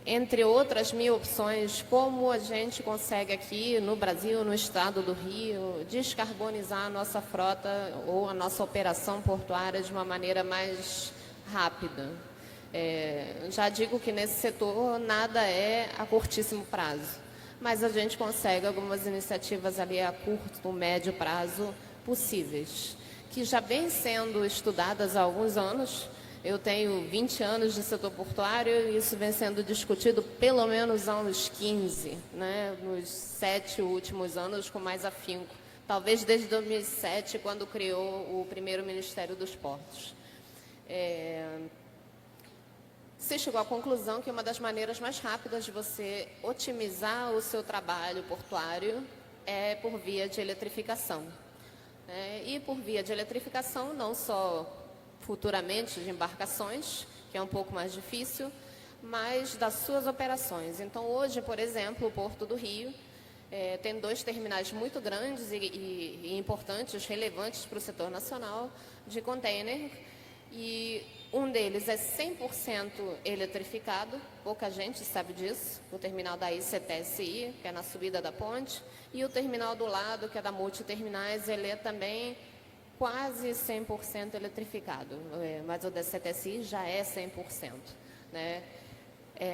entre outras 1000 opções, como a gente consegue aqui no Brasil, no estado do Rio, descarbonizar a nossa frota ou a nossa operação portuária de uma maneira mais rápida. Já digo que nesse setor nada é a curtíssimo prazo, mas a gente consegue algumas iniciativas ali a curto, médio prazo possíveis, que já vem sendo estudadas há alguns anos. Eu tenho 20 anos de setor portuário e isso vem sendo discutido pelo menos há uns 15, né? Nos 7 últimos anos com mais afinco, talvez desde 2007, quando criou o primeiro Ministério dos Portos. Se chegou à conclusão que uma das maneiras mais rápidas de você otimizar o seu trabalho portuário é por via de eletrificação. E por via de eletrificação, não só futuramente de embarcações, que é um pouco mais difícil, mas das suas operações. Então, hoje, por exemplo, o Porto do Rio tem 2 terminais muito grandes e importantes, relevantes para o setor nacional de container, e um deles é 100% eletrificado, pouca gente sabe disso, o terminal da ICTSI, que é na subida da ponte, e o terminal do lado, que é da Multiterminais, ele é também quase 100% eletrificado, mas o da CTSI já é 100%. Né?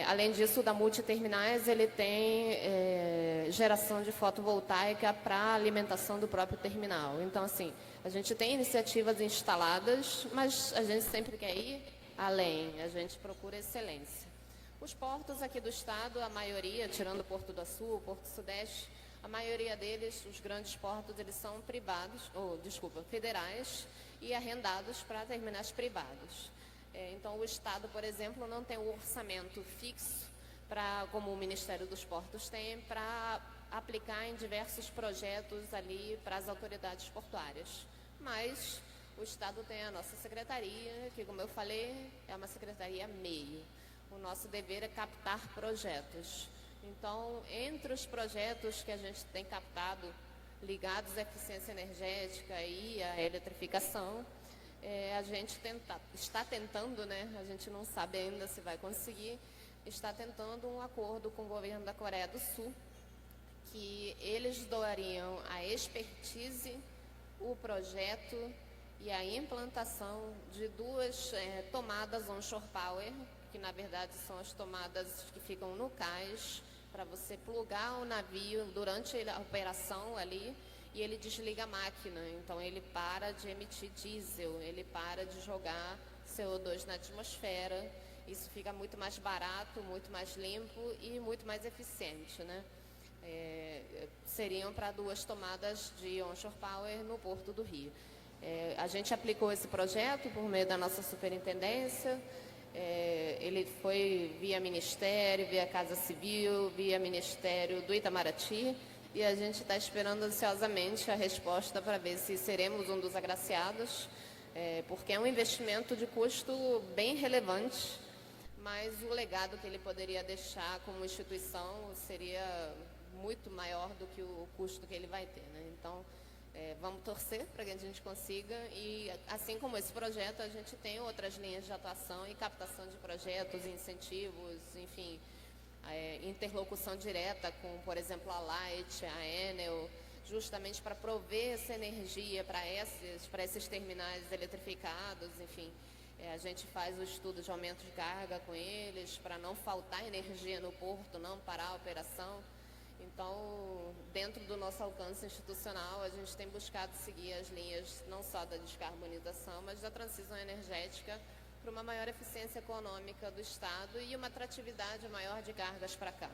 Além disso, o da Multiterminais, ele tem geração de fotovoltaica para alimentação do próprio terminal. Então, assim, a gente tem iniciativas instaladas, mas a gente sempre quer ir além, a gente procura excelência. Os portos aqui do estado, a maioria, tirando o Porto do Sul, o Porto Sudeste, a maioria deles, os grandes portos, eles são federais e arrendados para terminais privados. Então, o Estado, por exemplo, não tem um orçamento fixo, como o Ministério dos Portos tem, para aplicar em diversos projetos ali para as autoridades portuárias. Mas o Estado tem a nossa secretaria, que, como eu falei, é uma secretaria meio. O nosso dever é captar projetos. Então, entre os projetos que a gente tem captado, ligados à eficiência energética e à eletrificação, a gente está tentando, né? A gente não sabe ainda se vai conseguir, está tentando um acordo com o governo da Coreia do Sul, que eles doariam a expertise, o projeto e a implantação de 2 tomadas onshore power, que na verdade são as tomadas que ficam no cais, para você plugar o navio durante a operação ali, e ele desliga a máquina, então ele para de emitir diesel, ele para de jogar CO2 na atmosfera. Isso fica muito mais barato, muito mais limpo e muito mais eficiente, né? Seriam para 2 tomadas de onshore power no Porto do Rio. A gente aplicou esse projeto por meio da nossa superintendência. Ele foi via Ministério, via Casa Civil, via Ministério do Itamaraty, e a gente está esperando ansiosamente a resposta para ver se seremos um dos agraciados, porque é um investimento de custo bem relevante, mas o legado que ele poderia deixar como instituição seria muito maior do que o custo que ele vai ter, né? Então, vamos torcer para que a gente consiga, e assim como esse projeto, a gente tem outras linhas de atuação e captação de projetos, incentivos, enfim, interlocução direta com, por exemplo, a Light, a Enel, justamente para prover essa energia para esses terminais eletrificados, enfim. A gente faz o estudo de aumento de carga com eles, para não faltar energia no porto, não parar a operação. Então, dentro do nosso alcance institucional, a gente tem buscado seguir as linhas não só da descarbonização, mas da transição energética para uma maior eficiência econômica do Estado e uma atratividade maior de cargas para cá.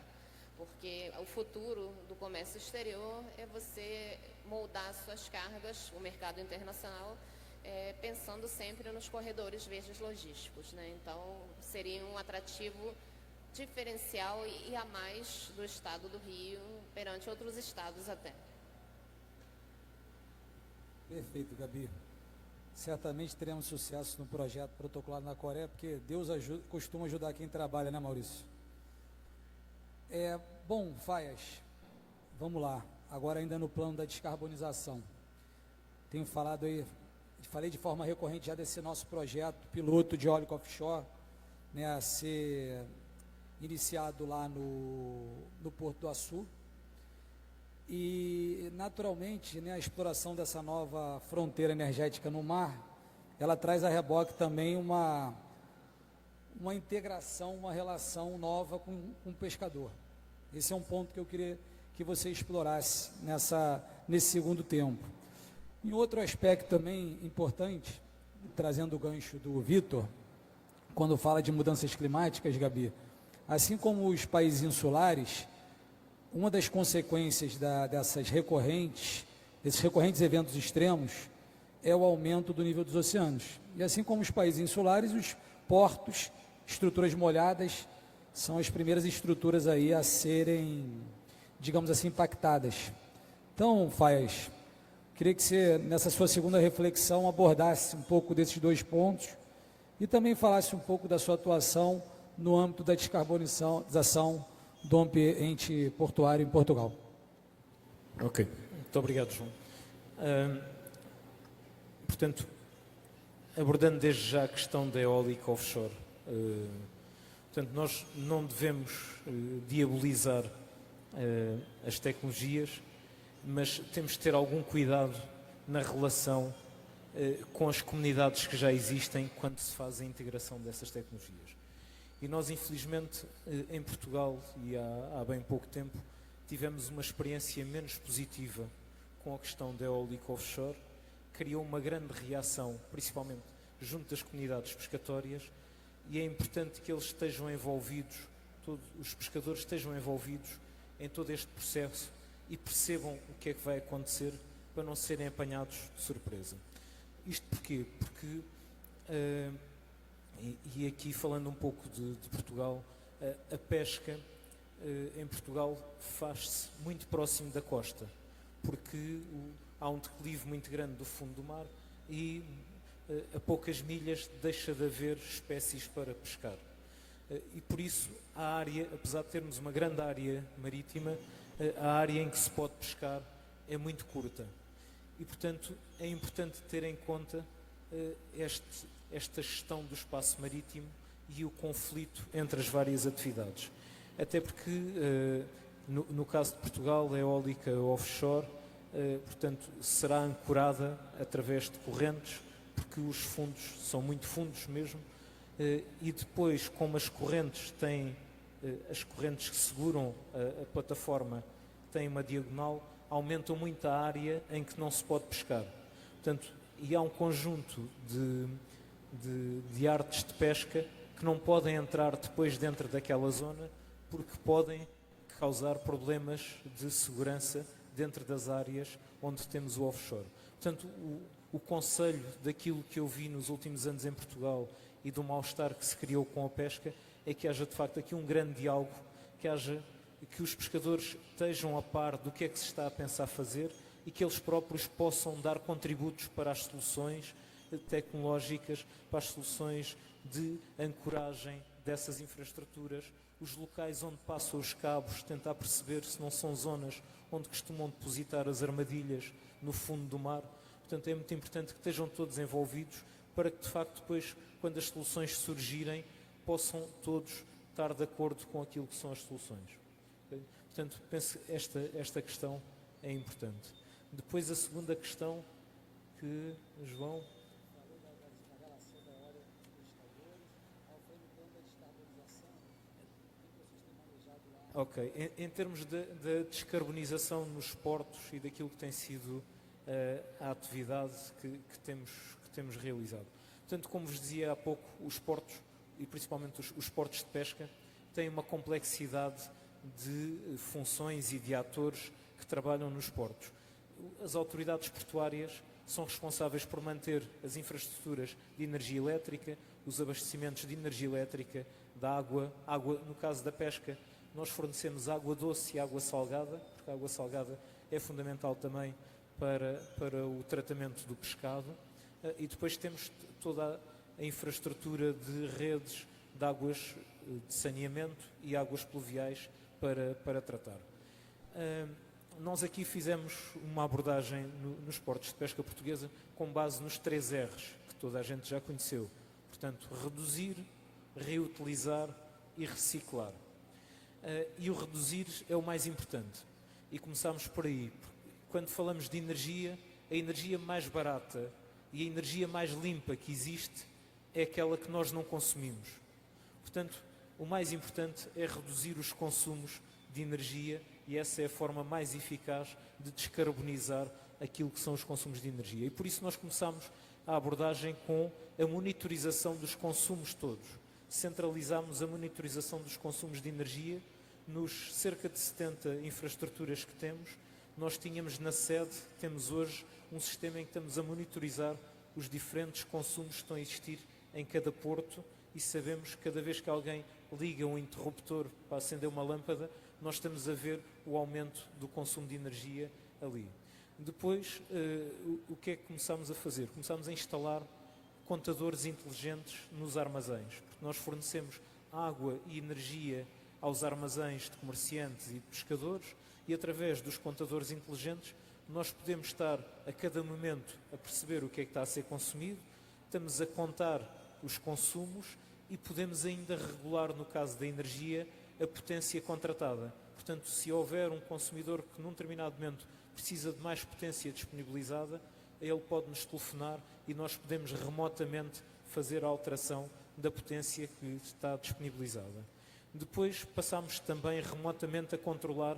Porque o futuro do comércio exterior é você moldar suas cargas, o mercado internacional, pensando sempre nos corredores verdes logísticos, né? Então, seria um atrativo diferencial e a mais do Estado do Rio perante outros estados até. Perfeito, Gabi. Certamente teremos sucesso no projeto protocolado na Coreia, porque Deus costuma ajudar quem trabalha, né, Maurício? Bom, Faias, vamos lá. Agora ainda no plano da descarbonização. Tenho falado aí, falei de forma recorrente já desse nosso projeto piloto de eólico offshore, né, a ser iniciado lá no Porto do Açu. E, naturalmente, né, a exploração dessa nova fronteira energética no mar, ela traz a reboque também uma integração, uma relação nova com o pescador. Esse é um ponto que eu queria que você explorasse nesse segundo tempo. E outro aspecto também importante, trazendo o gancho do Vitor, quando fala de mudanças climáticas, Gabi, assim como os países insulares, uma das consequências desses recorrentes eventos extremos é o aumento do nível dos oceanos. E assim como os países insulares, os portos, estruturas molhadas, são as primeiras estruturas aí a serem, digamos assim, impactadas. Então, Faias, queria que você, nessa sua segunda reflexão, abordasse um pouco desses dois pontos e também falasse um pouco da sua atuação no âmbito da descarbonização do ambiente portuário em Portugal. Ok, muito obrigado, João. Portanto, abordando desde já a questão da eólica offshore, portanto, nós não devemos diabolizar as tecnologias, mas temos de ter algum cuidado na relação com as comunidades que já existem quando se faz a integração dessas tecnologias. E nós, infelizmente, em Portugal, e há bem pouco tempo, tivemos uma experiência menos positiva com a questão da eólica offshore, criou uma grande reação, principalmente junto das comunidades pescatórias, e é importante que eles estejam envolvidos, todos os pescadores estejam envolvidos em todo este processo e percebam o que é que vai acontecer para não serem apanhados de surpresa. Isto porquê? Porque... E aqui falando um pouco de Portugal, a pesca em Portugal faz-se muito próximo da costa, porque há um declive muito grande do fundo do mar e a poucas milhas deixa de haver espécies para pescar. E por isso a área, apesar de termos uma grande área marítima, a área em que se pode pescar é muito curta. E portanto é importante ter em conta esta gestão do espaço marítimo e o conflito entre as várias atividades. Até porque, no caso de Portugal, a eólica offshore, portanto, será ancorada através de correntes, porque os fundos são muito fundos mesmo, e depois, como as correntes que seguram a plataforma têm uma diagonal, aumentam muito a área em que não se pode pescar. Portanto, e há um conjunto de artes de pesca que não podem entrar depois dentro daquela zona porque podem causar problemas de segurança dentro das áreas onde temos o offshore. Portanto, o conselho daquilo que eu vi nos últimos anos em Portugal e do mal-estar que se criou com a pesca é que haja de facto aqui um grande diálogo, que os pescadores estejam a par do que é que se está a pensar fazer e que eles próprios possam dar contributos para as soluções tecnológicas, para as soluções de ancoragem dessas infraestruturas, os locais onde passam os cabos, tentar perceber se não são zonas onde costumam depositar as armadilhas no fundo do mar. Portanto, é muito importante que estejam todos envolvidos para que, de facto, depois, quando as soluções surgirem, possam todos estar de acordo com aquilo que são as soluções. Ok? Portanto, penso que esta questão é importante. Depois, a segunda questão que, João... Ok, em termos da descarbonização nos portos e daquilo que tem sido a atividade que temos realizado. Portanto, como vos dizia há pouco, os portos, e principalmente os portos de pesca, têm uma complexidade de funções e de atores que trabalham nos portos. As autoridades portuárias são responsáveis por manter as infraestruturas de energia elétrica, os abastecimentos de energia elétrica, da água, no caso da pesca, nós fornecemos água doce e água salgada, porque a água salgada é fundamental também para o tratamento do pescado. E depois temos toda a infraestrutura de redes de águas de saneamento e águas pluviais para tratar. Nós aqui fizemos uma abordagem nos portos de pesca portuguesa com base nos 3 R's, que toda a gente já conheceu. Portanto, reduzir, reutilizar e reciclar. E o reduzir é o mais importante. E começamos por aí. Quando falamos de energia, a energia mais barata e a energia mais limpa que existe é aquela que nós não consumimos. Portanto, o mais importante é reduzir os consumos de energia e essa é a forma mais eficaz de descarbonizar aquilo que são os consumos de energia. E por isso nós começamos a abordagem com a monitorização dos consumos todos. Centralizamos a monitorização dos consumos de energia nos cerca de 70 infraestruturas que temos. Nós tínhamos na sede, temos hoje um sistema em que estamos a monitorizar os diferentes consumos que estão a existir em cada porto e sabemos que cada vez que alguém liga um interruptor para acender uma lâmpada, nós estamos a ver o aumento do consumo de energia ali. Depois, o que é que começámos a fazer? Começámos a instalar contadores inteligentes nos armazéns, porque nós fornecemos água e energia aos armazéns de comerciantes e de pescadores e através dos contadores inteligentes nós podemos estar a cada momento a perceber o que é que está a ser consumido, estamos a contar os consumos e podemos ainda regular, no caso da energia, a potência contratada. Portanto, se houver um consumidor que num determinado momento precisa de mais potência disponibilizada, ele pode nos telefonar e nós podemos remotamente fazer a alteração da potência que está disponibilizada. Depois passamos também remotamente a controlar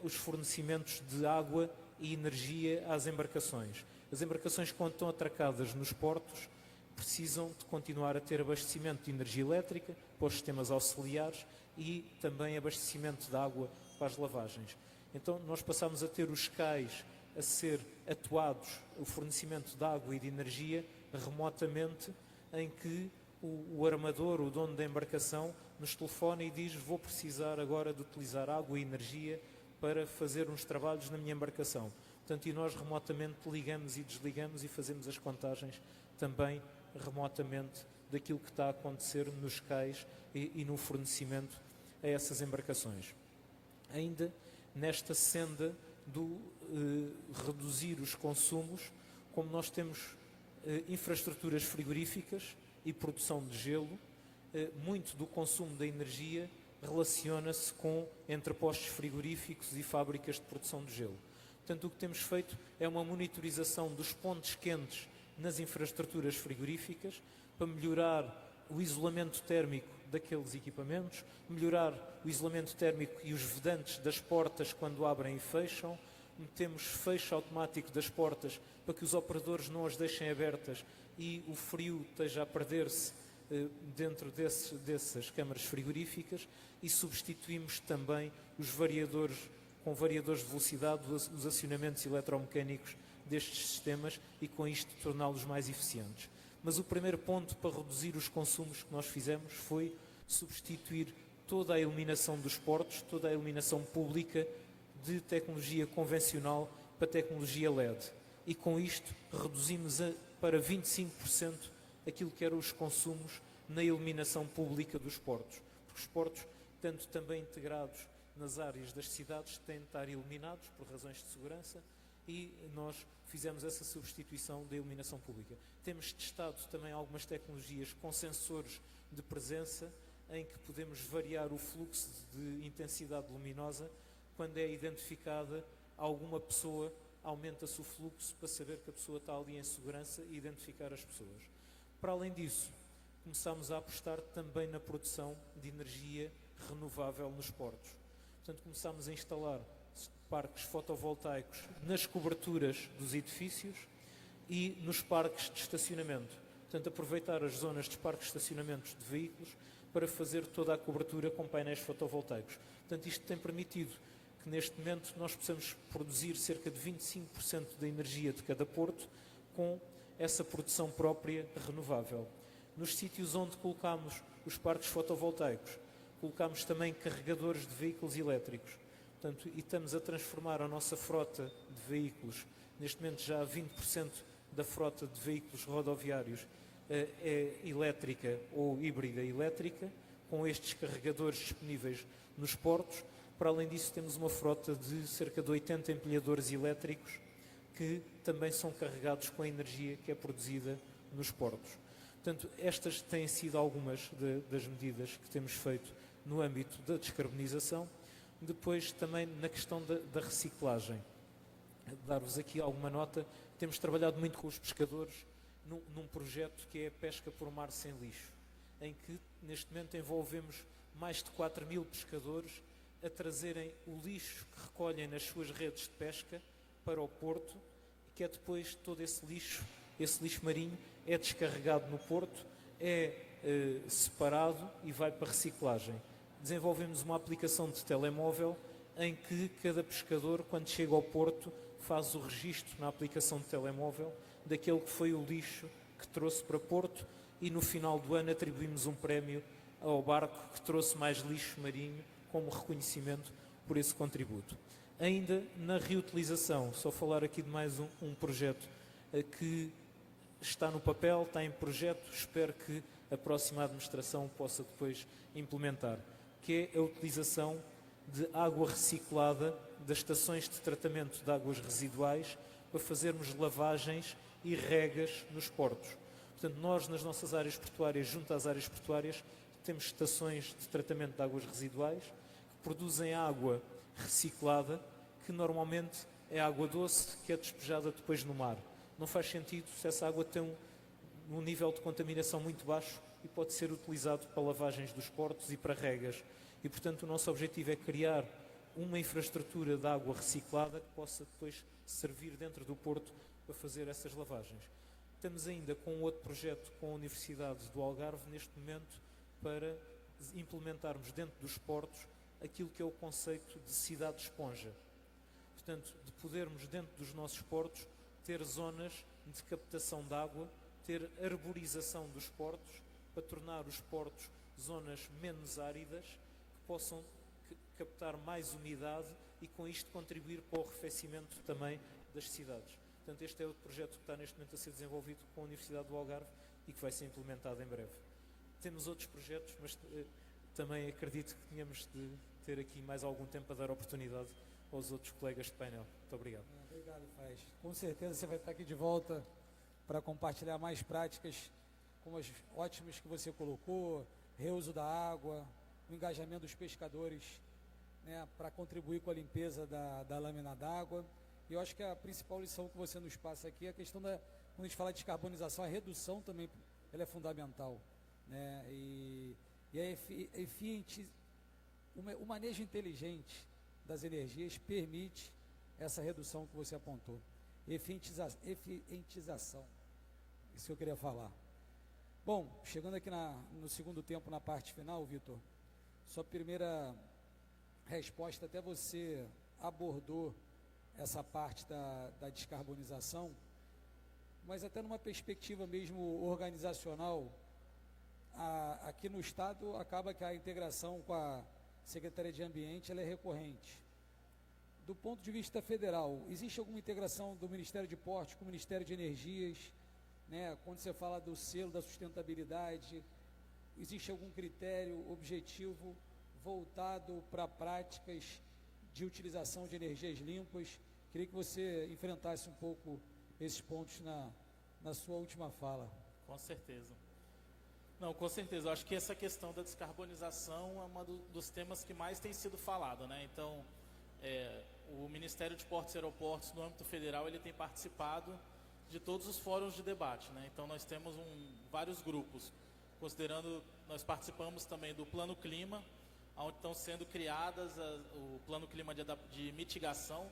os fornecimentos de água e energia às embarcações. As embarcações, quando estão atracadas nos portos, precisam de continuar a ter abastecimento de energia elétrica para os sistemas auxiliares e também abastecimento de água para as lavagens. Então, nós passamos a ter os cais a ser atuados, o fornecimento de água e de energia remotamente, em que o armador, o dono da embarcação, nos telefona e diz: vou precisar agora de utilizar água e energia para fazer uns trabalhos na minha embarcação. Portanto, e nós remotamente ligamos e desligamos e fazemos as contagens também remotamente daquilo que está a acontecer nos cais e no fornecimento a essas embarcações. Ainda nesta senda do reduzir os consumos, como nós temos infraestruturas frigoríficas e produção de gelo, muito do consumo da energia relaciona-se com entrepostos frigoríficos e fábricas de produção de gelo. Portanto, o que temos feito é uma monitorização dos pontos quentes nas infraestruturas frigoríficas para melhorar o isolamento térmico daqueles equipamentos, melhorar o isolamento térmico e os vedantes das portas quando abrem e fecham. Temos fecho automático das portas para que os operadores não as deixem abertas e o frio esteja a perder-se dentro dessas câmaras frigoríficas, e substituímos também os variadores com variadores de velocidade, os acionamentos eletromecânicos destes sistemas e com isto torná-los mais eficientes. Mas o primeiro ponto para reduzir os consumos que nós fizemos foi substituir toda a iluminação dos portos, toda a iluminação pública de tecnologia convencional para tecnologia LED. E com isto reduzimos para 25% aquilo que eram os consumos na iluminação pública dos portos, porque os portos, tanto também integrados nas áreas das cidades, têm de estar iluminados por razões de segurança, e nós fizemos essa substituição da iluminação pública. Temos testado também algumas tecnologias com sensores de presença, em que podemos variar o fluxo de intensidade luminosa. Quando é identificada alguma pessoa, aumenta-se o fluxo para saber que a pessoa está ali em segurança e identificar as pessoas. Para além disso, começámos a apostar também na produção de energia renovável nos portos. Portanto, começámos a instalar parques fotovoltaicos nas coberturas dos edifícios e nos parques de estacionamento. Portanto, aproveitar as zonas dos parques de estacionamento de veículos para fazer toda a cobertura com painéis fotovoltaicos. Portanto, isto tem permitido que neste momento nós possamos produzir cerca de 25% da energia de cada porto com essa produção própria renovável. Nos sítios onde colocamos os parques fotovoltaicos, colocamos também carregadores de veículos elétricos. Portanto, e estamos a transformar a nossa frota de veículos, neste momento já 20% da frota de veículos rodoviários é elétrica ou híbrida elétrica, com estes carregadores disponíveis nos portos. Para além disso, temos uma frota de cerca de 80 empilhadores elétricos que também são carregados com a energia que é produzida nos portos. Portanto, estas têm sido algumas das medidas que temos feito no âmbito da descarbonização. Depois, também na questão da reciclagem. Dar-vos aqui alguma nota, temos trabalhado muito com os pescadores num projeto que é a pesca por mar sem lixo, em que neste momento envolvemos mais de 4.000 pescadores a trazerem o lixo que recolhem nas suas redes de pesca para o porto, e que é depois todo esse lixo marinho é descarregado no porto, é separado e vai para reciclagem. Desenvolvemos uma aplicação de telemóvel em que cada pescador, quando chega ao porto, faz o registro na aplicação de telemóvel daquele que foi o lixo que trouxe para Porto, e no final do ano atribuímos um prémio ao barco que trouxe mais lixo marinho como reconhecimento por esse contributo. Ainda na reutilização, só falar aqui de mais um projeto que está no papel, está em projeto, espero que a próxima administração possa depois implementar, que é a utilização de água reciclada das estações de tratamento de águas residuais para fazermos lavagens e regas nos portos. Portanto, nós nas nossas áreas portuárias, junto às áreas portuárias, temos estações de tratamento de águas residuais que produzem água reciclada, que normalmente é água doce que é despejada depois no mar. Não faz sentido se essa água tem um nível de contaminação muito baixo e pode ser utilizado para lavagens dos portos e para regas. E, portanto, o nosso objetivo é criar uma infraestrutura de água reciclada que possa depois servir dentro do porto para fazer essas lavagens. Estamos ainda com outro projeto com a Universidade do Algarve, neste momento, para implementarmos dentro dos portos aquilo que é o conceito de cidade esponja. Portanto, de podermos dentro dos nossos portos ter zonas de captação de água, ter arborização dos portos, para tornar os portos zonas menos áridas, que possam captar mais umidade e com isto contribuir para o arrefecimento também das cidades. Portanto, este é outro projeto que está neste momento a ser desenvolvido com a Universidade do Algarve e que vai ser implementado em breve. Temos outros projetos, mas também acredito que tínhamos de ter aqui mais algum tempo para dar oportunidade aos outros colegas de painel. Muito obrigado. Obrigado, Faz. Com certeza você vai estar aqui de volta para compartilhar mais práticas como as ótimas que você colocou, reuso da água, o engajamento dos pescadores, né, para contribuir com a limpeza da lâmina d'água. E eu acho que a principal lição que você nos passa aqui é a questão quando a gente fala de descarbonização, a redução também ela é fundamental, né? E o manejo inteligente das energias permite essa redução que você apontou. Eficientização. Isso que eu queria falar. Bom, chegando aqui no segundo tempo, na parte final, Vitor, sua primeira resposta, até você abordou essa parte da descarbonização, mas até numa perspectiva mesmo organizacional, aqui no Estado acaba que a integração com a Secretaria de Ambiente ela é recorrente. Do ponto de vista federal, existe alguma integração do Ministério de Portos com o Ministério de Energias, né? Quando você fala do selo da sustentabilidade, existe algum critério objetivo voltado para práticas de utilização de energias limpas? Queria que você enfrentasse um pouco esses pontos na sua última fala. Com certeza. Não, com certeza. Eu acho que essa questão da descarbonização é um dos temas que mais tem sido falado, né? Então, o Ministério de Portos e Aeroportos, no âmbito federal, ele tem participado de todos os fóruns de debate, né? Então, nós temos vários grupos, considerando, nós participamos também do Plano Clima, onde estão sendo criadas o Plano Clima de mitigação,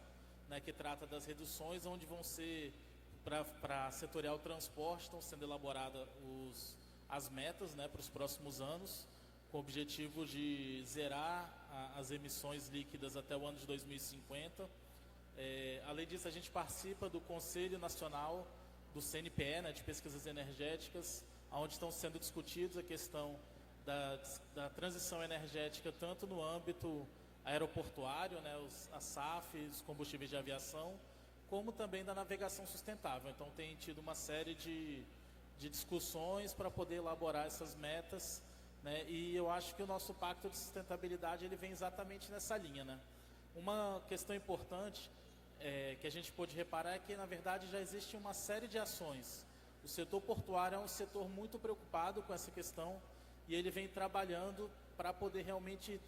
né, que trata das reduções, onde vão ser, para setorial transporte, estão sendo elaboradas as metas, né, para os próximos anos, com o objetivo de zerar as emissões líquidas até o ano de 2050. Além disso, a gente participa do Conselho Nacional do CNPE, né, de Pesquisas Energéticas, onde estão sendo discutidos a questão da transição energética, tanto no âmbito aeroportuário, né, as SAF, os combustíveis de aviação, como também da navegação sustentável. Então, tem tido uma série de discussões para poder elaborar essas metas, né, e eu acho que o nosso Pacto de Sustentabilidade ele vem exatamente nessa linha, né. Uma questão importante que a gente pôde reparar é que, na verdade, já existe uma série de ações. O setor portuário é um setor muito preocupado com essa questão e ele vem trabalhando para poder realmente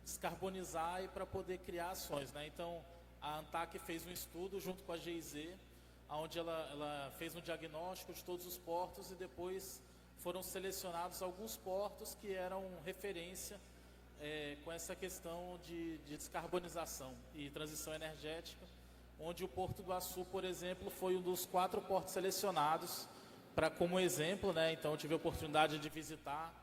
descarbonizar e para poder criar ações, né? Então, a ANTAC fez um estudo junto com a GIZ, onde ela fez um diagnóstico de todos os portos e depois foram selecionados alguns portos que eram referência com essa questão de descarbonização e transição energética, onde o Porto do Açu, por exemplo, foi um dos 4 portos selecionados como exemplo, né? Então, eu tive a oportunidade de visitar,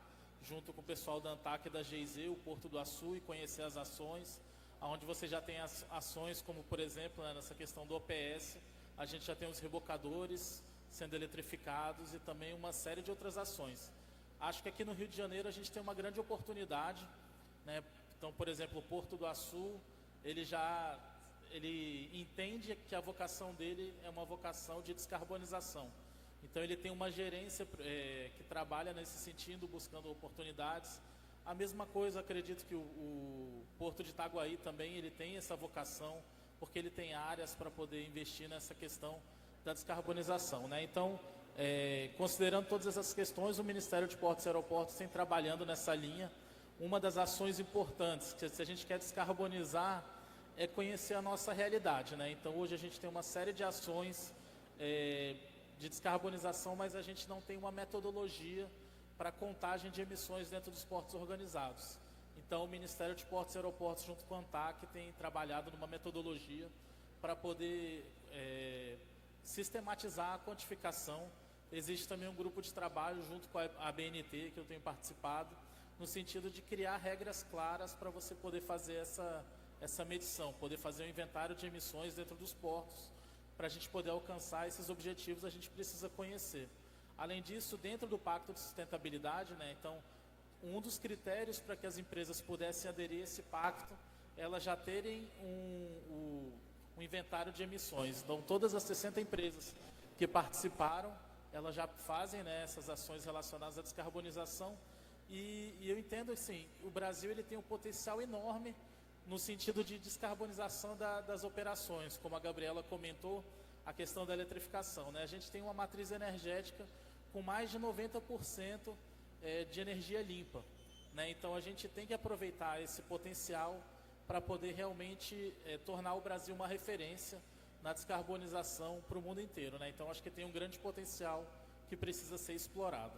junto com o pessoal da ANTAC e da GIZ, o Porto do Açu e conhecer as ações, onde você já tem as ações como, por exemplo, né, nessa questão do OPS, a gente já tem os rebocadores sendo eletrificados e também uma série de outras ações. Acho que aqui no Rio de Janeiro a gente tem uma grande oportunidade, né? Então, por exemplo, o Porto do Açu, ele entende que a vocação dele é uma vocação de descarbonização. Então, ele tem uma gerência que trabalha nesse sentido, buscando oportunidades. A mesma coisa, acredito que o Porto de Itaguaí também ele tem essa vocação, porque ele tem áreas para poder investir nessa questão da descarbonização, né? Então, considerando todas essas questões, o Ministério de Portos e Aeroportos tem trabalhando nessa linha. Uma das ações importantes, que se a gente quer descarbonizar, é conhecer a nossa realidade, né? Então, hoje a gente tem uma série de ações de descarbonização, mas a gente não tem uma metodologia para contagem de emissões dentro dos portos organizados. Então, o Ministério de Portos e Aeroportos, junto com a ANTAC, tem trabalhado numa metodologia para poder sistematizar a quantificação. Existe também um grupo de trabalho junto com a ABNT, que eu tenho participado, no sentido de criar regras claras para você poder fazer essa medição, poder fazer um inventário de emissões dentro dos portos. Para a gente poder alcançar esses objetivos, a gente precisa conhecer. Além disso, dentro do Pacto de Sustentabilidade, né, então, um dos critérios para que as empresas pudessem aderir a esse pacto, elas já terem um inventário de emissões. Então, todas as 60 empresas que participaram, elas já fazem, né, essas ações relacionadas à descarbonização. E eu entendo assim, o Brasil ele tem um potencial enorme no sentido de descarbonização das operações, como a Gabriela comentou, a questão da eletrificação, né? A gente tem uma matriz energética com mais de 90% de energia limpa, né? Então a gente tem que aproveitar esse potencial para poder realmente tornar o Brasil uma referência na descarbonização para o mundo inteiro, né? Então acho que tem um grande potencial que precisa ser explorado.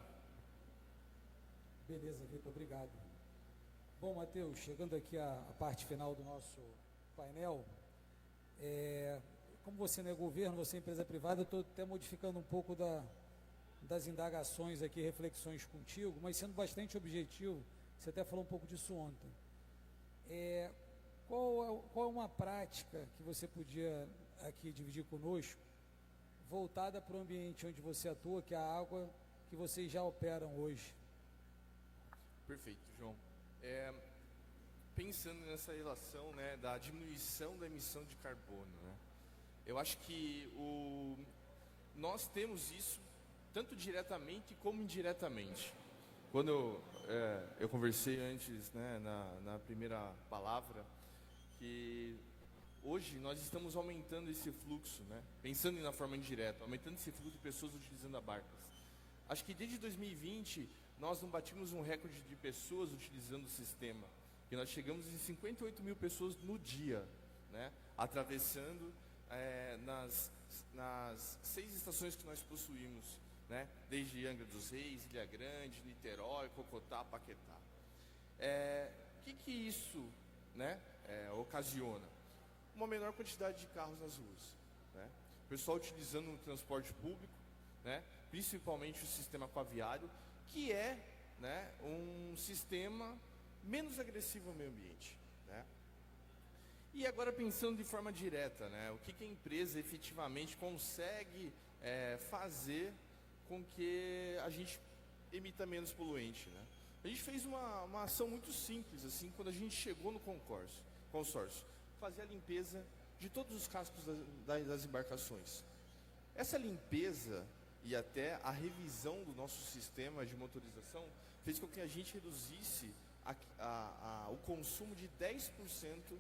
Beleza, Vitor, obrigado. Bom, Matheus, chegando aqui à parte final do nosso painel, como você não é governo, você é empresa privada, eu estou até modificando um pouco das indagações aqui, reflexões contigo, mas sendo bastante objetivo, você até falou um pouco disso ontem. Qual é uma prática que você podia aqui dividir conosco, voltada para o ambiente onde você atua, que é a água que vocês já operam hoje? Perfeito, João. Pensando nessa relação, né, da diminuição da emissão de carbono, né, eu acho que nós temos isso tanto diretamente como indiretamente. Quando eu conversei antes, né, na primeira palavra, que hoje nós estamos aumentando esse fluxo, né, pensando na forma indireta, aumentando esse fluxo de pessoas utilizando a Barcas. Acho que desde 2020 nós não batimos um recorde de pessoas utilizando o sistema, que nós chegamos em 58 mil pessoas no dia, né, atravessando nas 6 estações que nós possuímos, né, desde Angra dos Reis, Ilha Grande, Niterói, Cocotá, Paquetá. O que isso, né, ocasiona? Uma menor quantidade de carros nas ruas, né? O pessoal utilizando o transporte público, né, principalmente o sistema aquaviário, que é, né, um sistema menos agressivo ao meio ambiente, né? E agora pensando de forma direta, né, o que a empresa efetivamente consegue fazer com que a gente emita menos poluente, né? A gente fez uma ação muito simples, assim, quando a gente chegou no consórcio, fazer a limpeza de todos os cascos das embarcações. Essa limpeza e até a revisão do nosso sistema de motorização fez com que a gente reduzisse o consumo de 10%,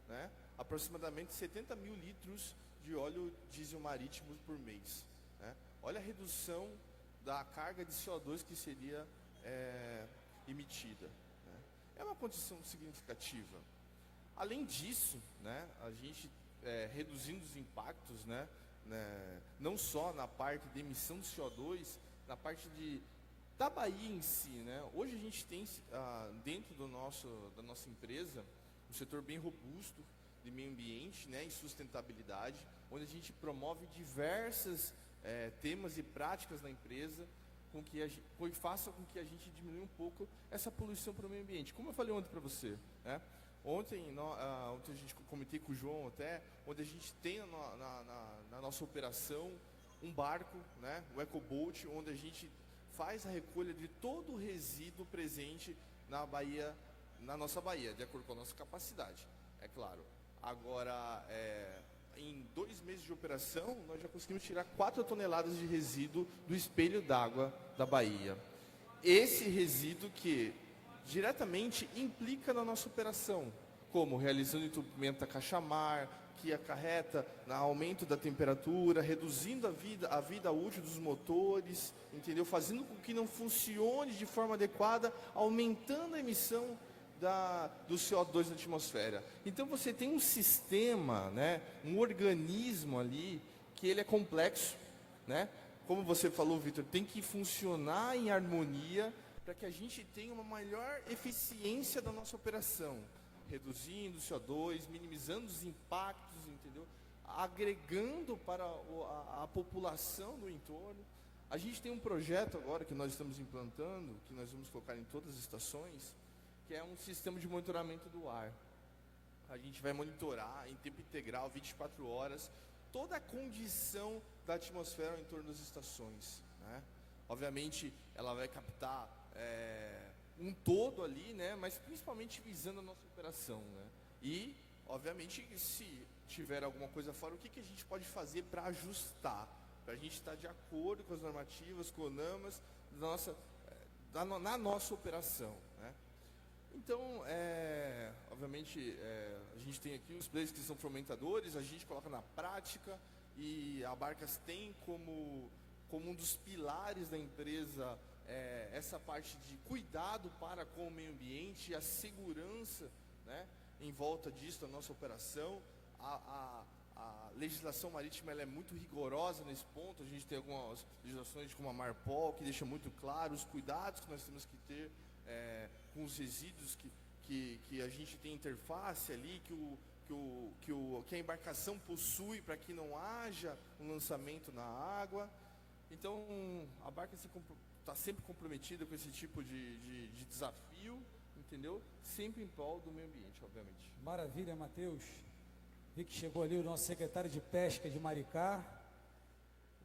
né, aproximadamente 70 mil litros de óleo diesel marítimo por mês, né? Olha a redução da carga de CO2 que seria emitida, né? É uma condição significativa. Além disso, né, a gente reduzindo os impactos, né, não só na parte de emissão de CO2, na parte da Bahia em si, né? Hoje a gente tem dentro da nossa empresa um setor bem robusto de meio ambiente, né, e sustentabilidade, onde a gente promove diversos temas e práticas na empresa que faça com que a gente diminua um pouco essa poluição para o meio ambiente. Como eu falei ontem para você, né? Ontem a gente comentei com o João até, onde a gente tem na nossa operação um barco, né, o EcoBoat, onde a gente faz a recolha de todo o resíduo presente na nossa baía, de acordo com a nossa capacidade, é claro. Agora, em 2 meses de operação, nós já conseguimos tirar 4 toneladas de resíduo do espelho d'água da baía. Esse resíduo que diretamente implica na nossa operação, como realizando entupimento da caixa-mar, que acarreta no aumento da temperatura, reduzindo a vida útil dos motores, entendeu? Fazendo com que não funcione de forma adequada, aumentando a emissão do CO2 na atmosfera. Então você tem um sistema, né, um organismo ali, que ele é complexo, né? Como você falou, Vitor, tem que funcionar em harmonia para que a gente tenha uma maior eficiência da nossa operação, reduzindo o CO2, minimizando os impactos, entendeu? Agregando para a população do entorno. A gente tem um projeto agora que nós estamos implantando, que nós vamos colocar em todas as estações, que é um sistema de monitoramento do ar. A gente vai monitorar em tempo integral, 24 horas, toda a condição da atmosfera em torno das estações, né? Obviamente, ela vai captar um todo ali, né? Mas principalmente visando a nossa operação, né? E, obviamente, se tiver alguma coisa fora, o que a gente pode fazer para ajustar? Para a gente estar de acordo com as normativas, com o NAMAS, na nossa operação, né? Então, obviamente, a gente tem aqui os players que são fomentadores, a gente coloca na prática, e a Barcas tem como um dos pilares da empresa essa parte de cuidado para com o meio ambiente, a segurança, né, em volta disso, da nossa operação. A legislação marítima ela é muito rigorosa nesse ponto. A gente tem algumas legislações como a Marpol, que deixa muito claro os cuidados que nós temos que ter com os resíduos que a gente tem interface ali, que a embarcação possui para que não haja um lançamento na água. Então, a Barca está sempre comprometida com esse tipo de desafio, entendeu? Sempre em prol do meio ambiente, obviamente. Maravilha, Matheus. Vi que chegou ali o nosso secretário de Pesca de Maricá.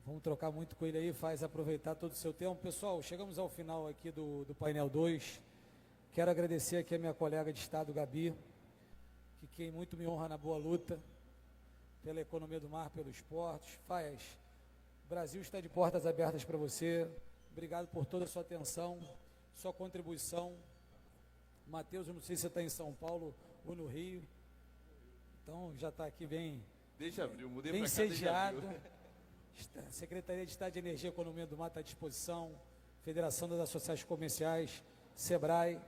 Vamos trocar muito com ele aí, faz aproveitar todo o seu tempo. Pessoal, chegamos ao final aqui do painel 2. Quero agradecer aqui a minha colega de estado, Gabi, que quem muito me honra na boa luta pela economia do mar, pelos portos. O Brasil está de portas abertas para você. Obrigado por toda a sua atenção. sua contribuição. Matheus, eu não sei se você está em São Paulo ou no Rio, então já está aqui bem, Desde abril, mudei bem para cá desde sediado. abril. Secretaria de Estado de Energia e Economia do Mar está à disposição, Federação das Associações Comerciais, SEBRAE.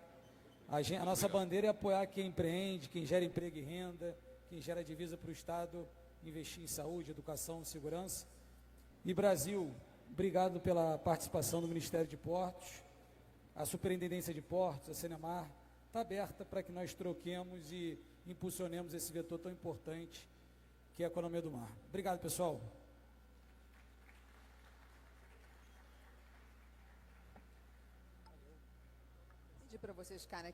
A nossa bandeira é apoiar quem empreende, quem gera emprego e renda, quem gera divisa para o Estado, investir em saúde, educação, segurança. E Brasil, obrigado pela participação do Ministério de Portos, a Superintendência de Portos, a Senemar, está aberta para que nós troquemos e impulsionemos esse vetor tão importante que é a economia do mar. Obrigado, pessoal. Pedir para vocês ficarem aqui.